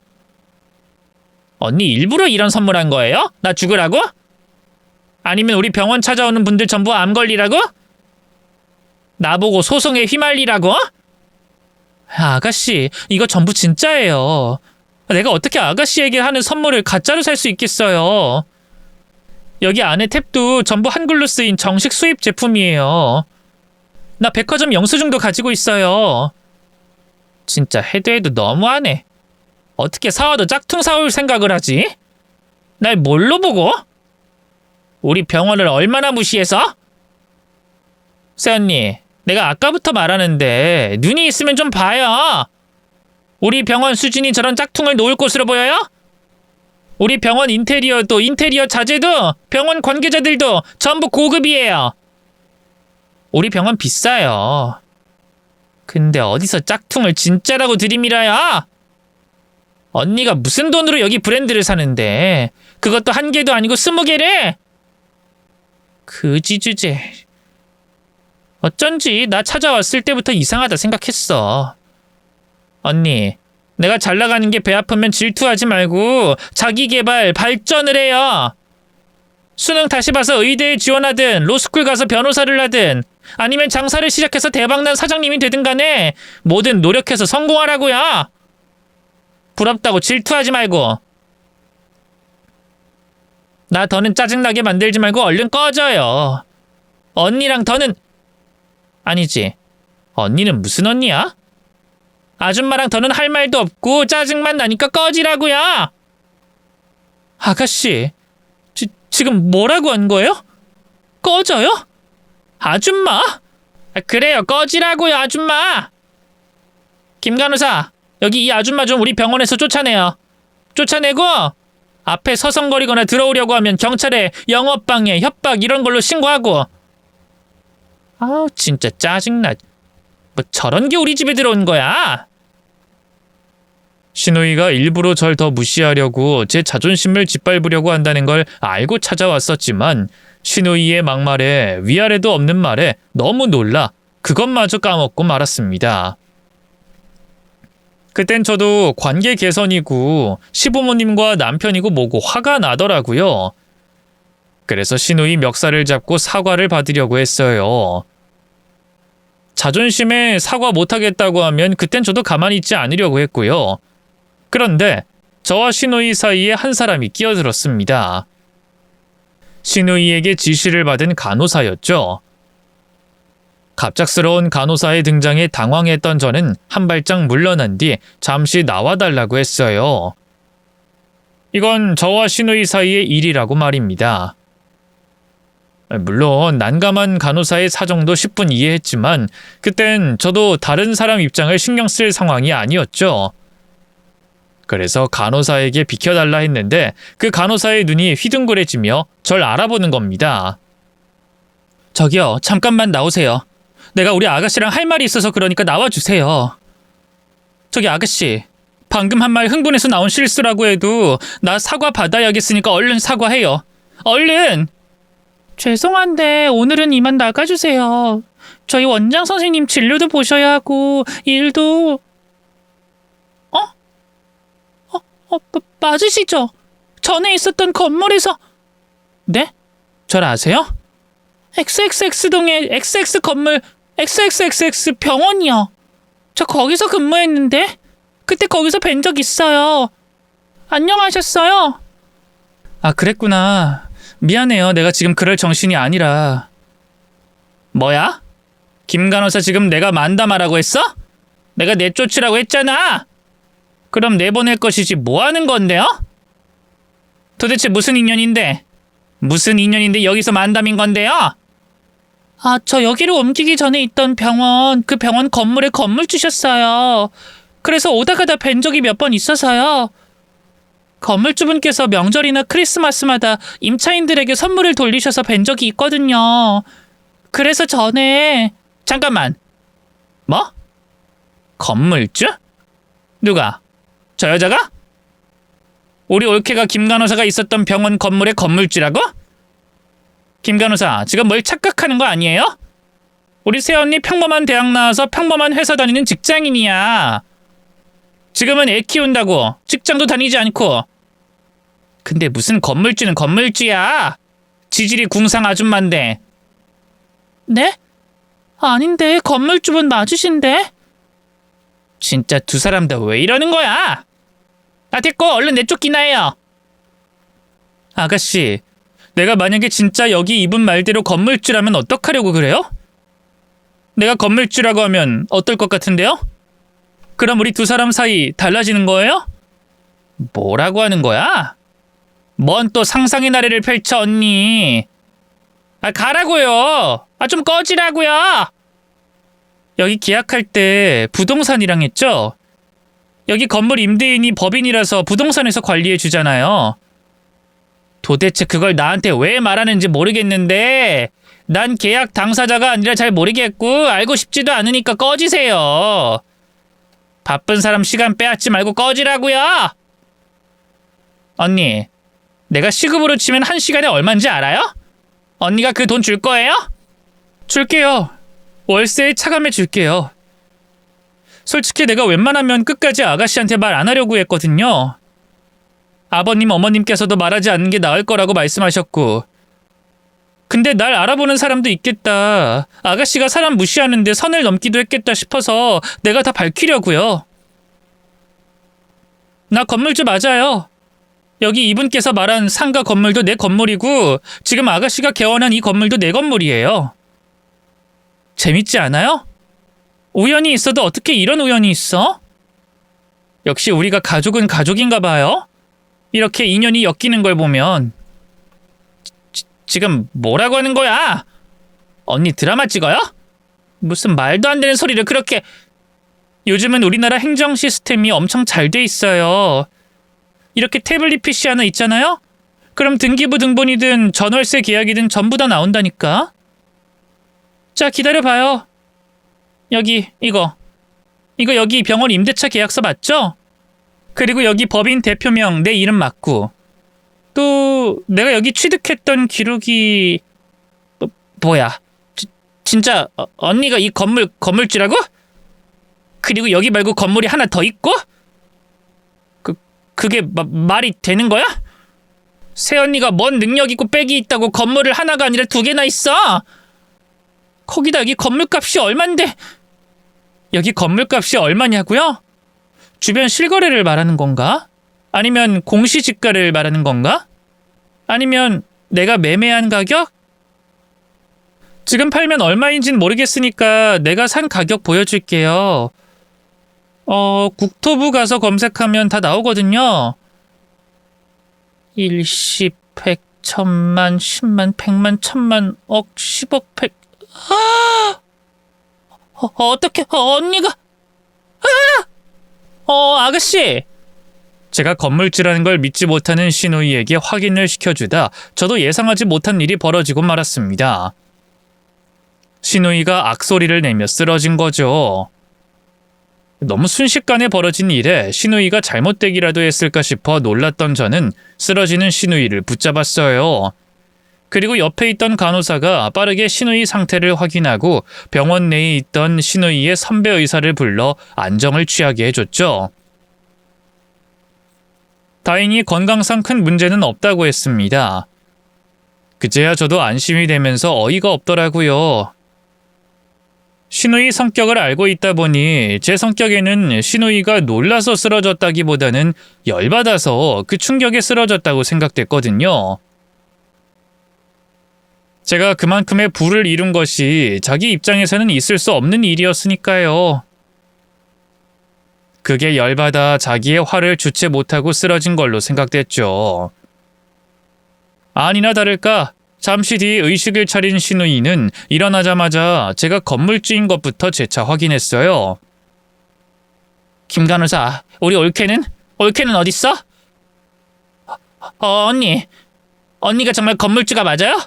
언니 일부러 이런 선물한 거예요? 나 죽으라고? 아니면 우리 병원 찾아오는 분들 전부 암 걸리라고? 나보고 소송에 휘말리라고? 아가씨, 이거 전부 진짜예요. 내가 어떻게 아가씨에게 하는 선물을 가짜로 살 수 있겠어요. 여기 안에 탭도 전부 한글로 쓰인 정식 수입 제품이에요. 나 백화점 영수증도 가지고 있어요. 진짜 해도 해도 너무하네. 어떻게 사와도 짝퉁 사올 생각을 하지? 날 뭘로 보고? 우리 병원을 얼마나 무시해서? 새언니, 내가 아까부터 말하는데 눈이 있으면 좀 봐요. 우리 병원 수진이 저런 짝퉁을 놓을 곳으로 보여요? 우리 병원 인테리어도 인테리어 자재도 병원 관계자들도 전부 고급이에요. 우리 병원 비싸요. 근데 어디서 짝퉁을 진짜라고 들이밀어요? 언니가 무슨 돈으로 여기 브랜드를 사는데 그것도 한 개도 아니고 20개를? 그지주제. 어쩐지 나 찾아왔을 때부터 이상하다 생각했어. 언니, 내가 잘 나가는 게 배 아프면 질투하지 말고 자기 개발, 발전을 해요. 수능 다시 봐서 의대에 지원하든 로스쿨 가서 변호사를 하든 아니면 장사를 시작해서 대박난 사장님이 되든 간에 뭐든 노력해서 성공하라고요. 부럽다고 질투하지 말고. 나 더는 짜증나게 만들지 말고 얼른 꺼져요. 언니랑 더는... 아니지. 언니는 무슨 언니야? 아줌마랑 더는 할 말도 없고 짜증만 나니까 꺼지라고요. 아가씨, 지금 뭐라고 한 거예요? 꺼져요? 아줌마? 그래요, 꺼지라고요, 아줌마. 김 간호사, 여기 이 아줌마 좀 우리 병원에서 쫓아내요. 쫓아내고 앞에 서성거리거나 들어오려고 하면 경찰에 영업방해, 협박 이런 걸로 신고하고. 아우 진짜 짜증나. 뭐 저런 게 우리 집에 들어온 거야? 신우이가 일부러 절 더 무시하려고 제 자존심을 짓밟으려고 한다는 걸 알고 찾아왔었지만 신우이의 막말에 위아래도 없는 말에 너무 놀라 그것마저 까먹고 말았습니다. 그땐 저도 관계 개선이고 시부모님과 남편이고 뭐고 화가 나더라고요. 그래서 신우이 멱살을 잡고 사과를 받으려고 했어요. 자존심에 사과 못하겠다고 하면 그땐 저도 가만히 있지 않으려고 했고요. 그런데 저와 신우이 사이에 한 사람이 끼어들었습니다. 신우이에게 지시를 받은 간호사였죠. 갑작스러운 간호사의 등장에 당황했던 저는 한 발짝 물러난 뒤 잠시 나와달라고 했어요. 이건 저와 신우이 사이의 일이라고 말입니다. 물론 난감한 간호사의 사정도 10분 이해했지만 그땐 저도 다른 사람 입장을 신경 쓸 상황이 아니었죠. 그래서 간호사에게 비켜달라 했는데 그 간호사의 눈이 휘둥그레지며 절 알아보는 겁니다. 저기요, 잠깐만 나오세요. 내가 우리 아가씨랑 할 말이 있어서 그러니까 나와주세요. 저기 아가씨, 방금 한 말 흥분해서 나온 실수라고 해도 나 사과 받아야겠으니까 얼른 사과해요. 얼른! 죄송한데 오늘은 이만 나가주세요. 저희 원장 선생님 진료도 보셔야 하고 일도... 맞으시죠? 전에 있었던 건물에서... 네? 절 아세요? XXX동의 XX 건물 XXXX 병원이요. 저 거기서 근무했는데 그때 거기서 뵌 적 있어요. 안녕하셨어요? 아, 그랬구나. 미안해요. 내가 지금 그럴 정신이 아니라. 뭐야? 김 간호사 지금 내가 만담하라고 했어? 내가 내쫓으라고 했잖아. 그럼 내보낼 것이지 뭐 하는 건데요? 도대체 무슨 인연인데? 무슨 인연인데 여기서 만담인 건데요? 아, 저 여기로 옮기기 전에 있던 병원, 그 병원 건물에 건물주셨어요. 그래서 오다 가다 뵌 적이 몇 번 있어서요. 건물주분께서 명절이나 크리스마스마다 임차인들에게 선물을 돌리셔서 뵌 적이 있거든요. 그래서 전에... 잠깐만. 뭐? 건물주? 누가? 저 여자가? 우리 올케가 김 간호사가 있었던 병원 건물의 건물주라고? 김 간호사, 지금 뭘 착각하는 거 아니에요? 우리 새언니 평범한 대학 나와서 평범한 회사 다니는 직장인이야. 지금은 애 키운다고 직장도 다니지 않고. 근데 무슨 건물주는 건물주야. 지질이 궁상 아줌마인데. 네? 아닌데 건물주분 맞으신데? 진짜 두 사람 다 왜 이러는 거야? 아, 됐고 얼른 내쫓기나 해요. 아가씨, 내가 만약에 진짜 여기 이분 말대로 건물주라면 어떡하려고 그래요? 내가 건물주라고 하면 어떨 것 같은데요? 그럼 우리 두 사람 사이 달라지는 거예요? 뭐라고 하는 거야? 뭔 또 상상의 나래를 펼쳐, 언니. 아, 가라고요. 아, 좀 꺼지라고요. 여기 계약할 때 부동산이랑 했죠? 여기 건물 임대인이 법인이라서 부동산에서 관리해 주잖아요. 도대체 그걸 나한테 왜 말하는지 모르겠는데 난 계약 당사자가 아니라 잘 모르겠고 알고 싶지도 않으니까 꺼지세요. 바쁜 사람 시간 빼앗지 말고 꺼지라고요. 언니, 내가 시급으로 치면 1시간에 얼마인지 알아요? 언니가 그 돈 줄 거예요? 줄게요. 월세에 차감해 줄게요. 솔직히 내가 웬만하면 끝까지 아가씨한테 말 안 하려고 했거든요. 아버님, 어머님께서도 말하지 않는 게 나을 거라고 말씀하셨고. 근데 날 알아보는 사람도 있겠다. 아가씨가 사람 무시하는데 선을 넘기도 했겠다 싶어서 내가 다 밝히려고요. 나 건물주 맞아요. 여기 이분께서 말한 상가 건물도 내 건물이고 지금 아가씨가 개원한 이 건물도 내 건물이에요. 재밌지 않아요? 우연이 있어도 어떻게 이런 우연이 있어? 역시 우리가 가족은 가족인가 봐요. 이렇게 인연이 엮이는 걸 보면. 지금 뭐라고 하는 거야? 언니 드라마 찍어요? 무슨 말도 안 되는 소리를 그렇게... 요즘은 우리나라 행정 시스템이 엄청 잘 돼 있어요. 이렇게 태블릿 PC 하나 있잖아요? 그럼 등기부 등본이든 전월세 계약이든 전부 다 나온다니까? 자, 기다려봐요. 여기 이거 여기 병원 임대차 계약서 맞죠? 그리고 여기 법인 대표명 내 이름 맞고 또 내가 여기 취득했던 기록이 뭐야? 진짜 언니가 이 건물주라고? 그리고 여기 말고 건물이 하나 더 있고? 그게 말이 되는 거야? 새언니가 뭔 능력 있고 빽이 있다고 건물을 하나가 아니라 2개나 있어? 거기다 여기 건물값이 얼만데? 여기 건물값이 얼마냐고요? 주변 실거래를 말하는 건가? 아니면 공시지가를 말하는 건가? 아니면 내가 매매한 가격? 지금 팔면 얼마인진 모르겠으니까 내가 산 가격 보여줄게요. 국토부 가서 검색하면 다 나오거든요. 1, 10, 100, 1000만, 10만, 100만, 1000만, 억, 10억, 100... 어떻게 언니가... 아가씨! 제가 건물주라는 걸 믿지 못하는 시누이에게 확인을 시켜주다 저도 예상하지 못한 일이 벌어지고 말았습니다. 시누이가 악소리를 내며 쓰러진 거죠. 너무 순식간에 벌어진 일에 시누이가 잘못되기라도 했을까 싶어 놀랐던 저는 쓰러지는 시누이를 붙잡았어요. 그리고 옆에 있던 간호사가 빠르게 시누이 상태를 확인하고 병원 내에 있던 시누이의 선배 의사를 불러 안정을 취하게 해줬죠. 다행히 건강상 큰 문제는 없다고 했습니다. 그제야 저도 안심이 되면서 어이가 없더라고요. 시누이 성격을 알고 있다 보니 제 성격에는 시누이가 놀라서 쓰러졌다기보다는 열받아서 그 충격에 쓰러졌다고 생각됐거든요. 제가 그만큼의 부를 이룬 것이 자기 입장에서는 있을 수 없는 일이었으니까요. 그게 열받아 자기의 화를 주체 못하고 쓰러진 걸로 생각됐죠. 아니나 다를까 잠시 뒤 의식을 차린 시누이는 일어나자마자 제가 건물주인 것부터 재차 확인했어요. 김 간호사, 우리 올케는? 올케는 어딨어? 언니. 언니가 정말 건물주가 맞아요?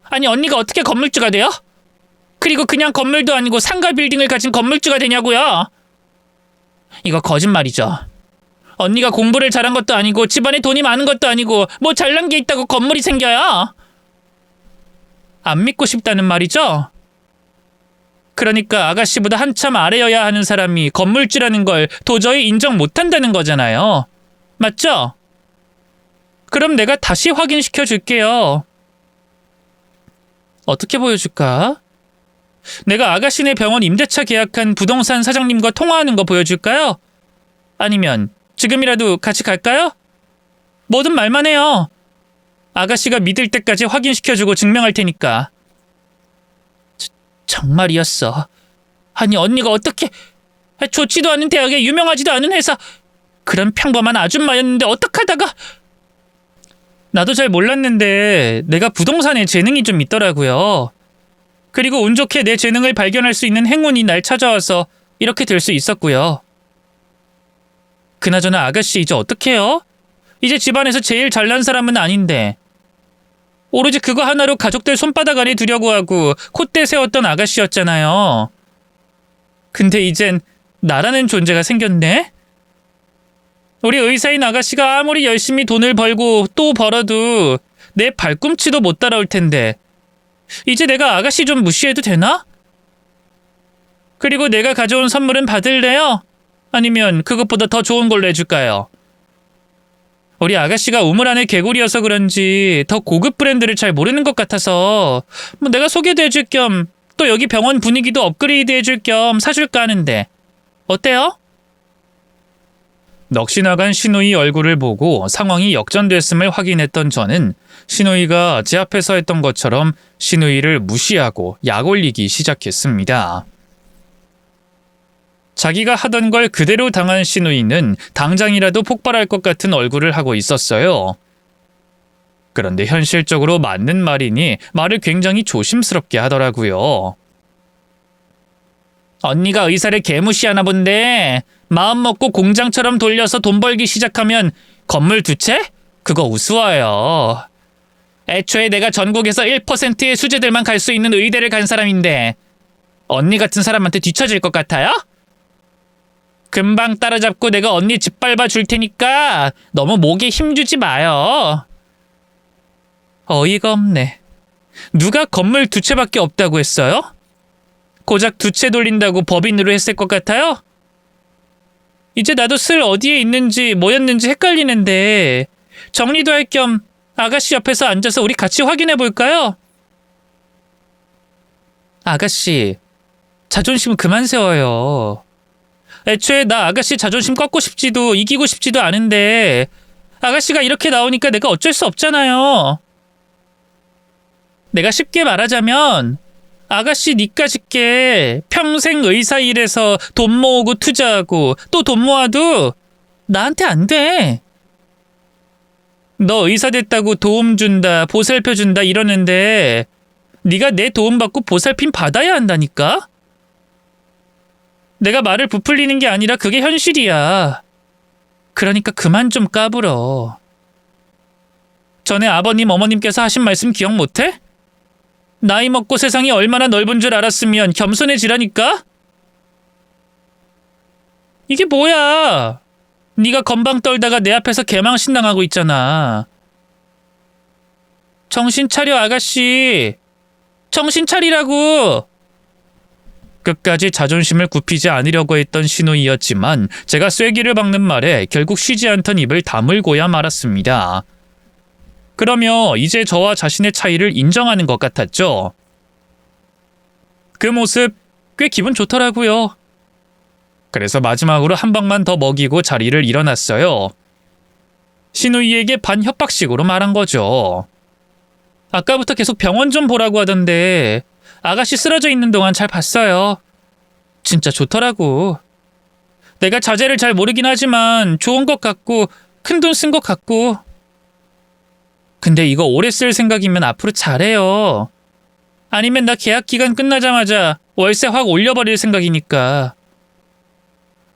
아니 언니가 어떻게 건물주가 돼요? 그리고 그냥 건물도 아니고 상가 빌딩을 가진 건물주가 되냐고요? 이거 거짓말이죠. 언니가 공부를 잘한 것도 아니고 집안에 돈이 많은 것도 아니고 뭐 잘난 게 있다고 건물이 생겨요? 안 믿고 싶다는 말이죠? 그러니까 아가씨보다 한참 아래여야 하는 사람이 건물주라는 걸 도저히 인정 못한다는 거잖아요. 맞죠? 그럼 내가 다시 확인시켜 줄게요. 어떻게 보여줄까? 내가 아가씨네 병원 임대차 계약한 부동산 사장님과 통화하는 거 보여줄까요? 아니면 지금이라도 같이 갈까요? 뭐든 말만 해요. 아가씨가 믿을 때까지 확인시켜주고 증명할 테니까. 정말이었어. 아니 언니가 어떻게... 좋지도 않은 대학에 유명하지도 않은 회사... 그런 평범한 아줌마였는데 어떡하다가... 나도 잘 몰랐는데 내가 부동산에 재능이 좀 있더라고요. 그리고 운 좋게 내 재능을 발견할 수 있는 행운이 날 찾아와서 이렇게 될 수 있었고요. 그나저나 아가씨 이제 어떡해요? 이제 집안에서 제일 잘난 사람은 아닌데 오로지 그거 하나로 가족들 손바닥 아래 두려고 하고 콧대 세웠던 아가씨였잖아요. 근데 이젠 나라는 존재가 생겼네? 우리 의사인 아가씨가 아무리 열심히 돈을 벌고 또 벌어도 내 발꿈치도 못 따라올 텐데 이제 내가 아가씨 좀 무시해도 되나? 그리고 내가 가져온 선물은 받을래요? 아니면 그것보다 더 좋은 걸로 해줄까요? 우리 아가씨가 우물 안에 개구리여서 그런지 더 고급 브랜드를 잘 모르는 것 같아서 뭐 내가 소개도 해줄 겸 또 여기 병원 분위기도 업그레이드 해줄 겸 사줄까 하는데 어때요? 넋이 나간 시누이 얼굴을 보고 상황이 역전됐음을 확인했던 저는 시누이가 제 앞에서 했던 것처럼 시누이를 무시하고 약 올리기 시작했습니다. 자기가 하던 걸 그대로 당한 시누이는 당장이라도 폭발할 것 같은 얼굴을 하고 있었어요. 그런데 현실적으로 맞는 말이니 말을 굉장히 조심스럽게 하더라고요. 언니가 의사를 개무시하나 본데 마음 먹고 공장처럼 돌려서 돈 벌기 시작하면 건물 두 채? 그거 우스워요. 애초에 내가 전국에서 1%의 수재들만 갈 수 있는 의대를 간 사람인데 언니 같은 사람한테 뒤처질 것 같아요? 금방 따라잡고 내가 언니 짓밟아 줄 테니까 너무 목에 힘주지 마요. 어이가 없네. 누가 건물 두 채밖에 없다고 했어요? 고작 두 채 돌린다고 법인으로 했을 것 같아요? 이제 나도 슬 어디에 있는지 뭐였는지 헷갈리는데 정리도 할 겸 아가씨 옆에서 앉아서 우리 같이 확인해 볼까요? 아가씨, 자존심 그만 세워요. 애초에 나 아가씨 자존심 꺾고 싶지도 이기고 싶지도 않은데 아가씨가 이렇게 나오니까 내가 어쩔 수 없잖아요. 내가 쉽게 말하자면 아가씨 니까짓게 평생 의사 일해서 돈 모으고 투자하고 또 돈 모아도 나한테 안 돼. 너 의사 됐다고 도움 준다, 보살펴 준다 이러는데 네가 내 도움 받고 보살핌 받아야 한다니까? 내가 말을 부풀리는 게 아니라 그게 현실이야. 그러니까 그만 좀 까불어. 전에 아버님, 어머님께서 하신 말씀 기억 못해? 나이 먹고 세상이 얼마나 넓은 줄 알았으면 겸손해지라니까? 이게 뭐야? 네가 건방 떨다가 내 앞에서 개망신당하고 있잖아. 정신 차려, 아가씨. 정신 차리라고. 끝까지 자존심을 굽히지 않으려고 했던 신우이였지만 제가 쐐기를 박는 말에 결국 쉬지 않던 입을 다물고야 말았습니다. 그러며 이제 저와 자신의 차이를 인정하는 것 같았죠. 그 모습 꽤 기분 좋더라고요. 그래서 마지막으로 한 방만 더 먹이고 자리를 일어났어요. 신우이에게 반협박식으로 말한 거죠. 아까부터 계속 병원 좀 보라고 하던데 아가씨 쓰러져 있는 동안 잘 봤어요. 진짜 좋더라고. 내가 자재를 잘 모르긴 하지만 좋은 것 같고 큰돈 쓴 것 같고. 근데 이거 오래 쓸 생각이면 앞으로 잘해요. 아니면 나 계약 기간 끝나자마자 월세 확 올려버릴 생각이니까.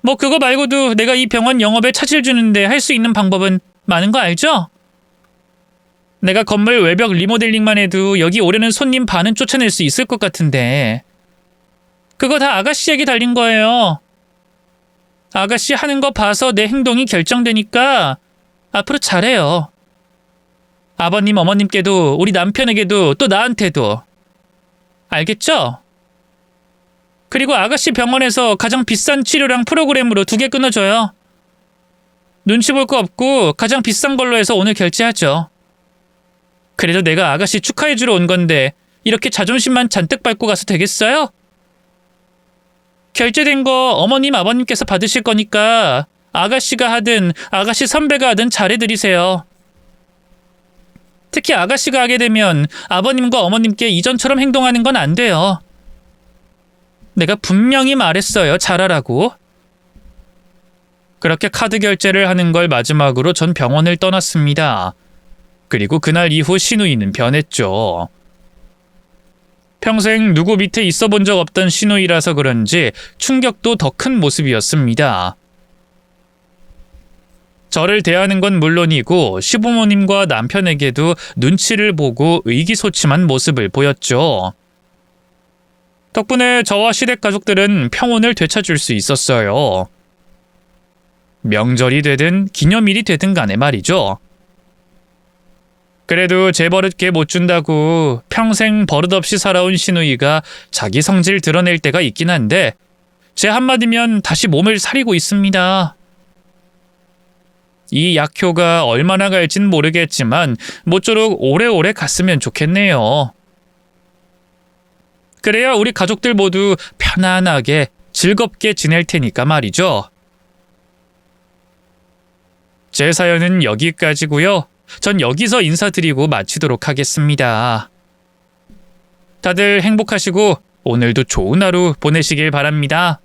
뭐 그거 말고도 내가 이 병원 영업에 차질 주는데 할 수 있는 방법은 많은 거 알죠? 내가 건물 외벽 리모델링만 해도 여기 오려는 손님 반은 쫓아낼 수 있을 것 같은데 그거 다 아가씨에게 달린 거예요. 아가씨 하는 거 봐서 내 행동이 결정되니까 앞으로 잘해요. 아버님, 어머님께도 우리 남편에게도 또 나한테도. 알겠죠? 그리고 아가씨 병원에서 가장 비싼 치료랑 프로그램으로 2개 끊어줘요. 눈치 볼 거 없고 가장 비싼 걸로 해서 오늘 결제하죠. 그래도 내가 아가씨 축하해주러 온 건데 이렇게 자존심만 잔뜩 밟고 가서 되겠어요? 결제된 거 어머님, 아버님께서 받으실 거니까 아가씨가 하든 아가씨 선배가 하든 잘해드리세요. 특히 아가씨가 하게 되면 아버님과 어머님께 이전처럼 행동하는 건 안 돼요. 내가 분명히 말했어요. 잘하라고. 그렇게 카드 결제를 하는 걸 마지막으로 전 병원을 떠났습니다. 그리고 그날 이후 신우이는 변했죠. 평생 누구 밑에 있어 본 적 없던 신우이라서 그런지 충격도 더 큰 모습이었습니다. 저를 대하는 건 물론이고 시부모님과 남편에게도 눈치를 보고 의기소침한 모습을 보였죠. 덕분에 저와 시댁 가족들은 평온을 되찾을 수 있었어요. 명절이 되든 기념일이 되든 간에 말이죠. 그래도 제 버릇게 못 준다고 평생 버릇없이 살아온 신우이가 자기 성질 드러낼 때가 있긴 한데 제 한마디면 다시 몸을 사리고 있습니다. 이 약효가 얼마나 갈진 모르겠지만 모쪼록 오래오래 갔으면 좋겠네요. 그래야 우리 가족들 모두 편안하게 즐겁게 지낼 테니까 말이죠. 제 사연은 여기까지고요. 전 여기서 인사드리고 마치도록 하겠습니다. 다들 행복하시고 오늘도 좋은 하루 보내시길 바랍니다.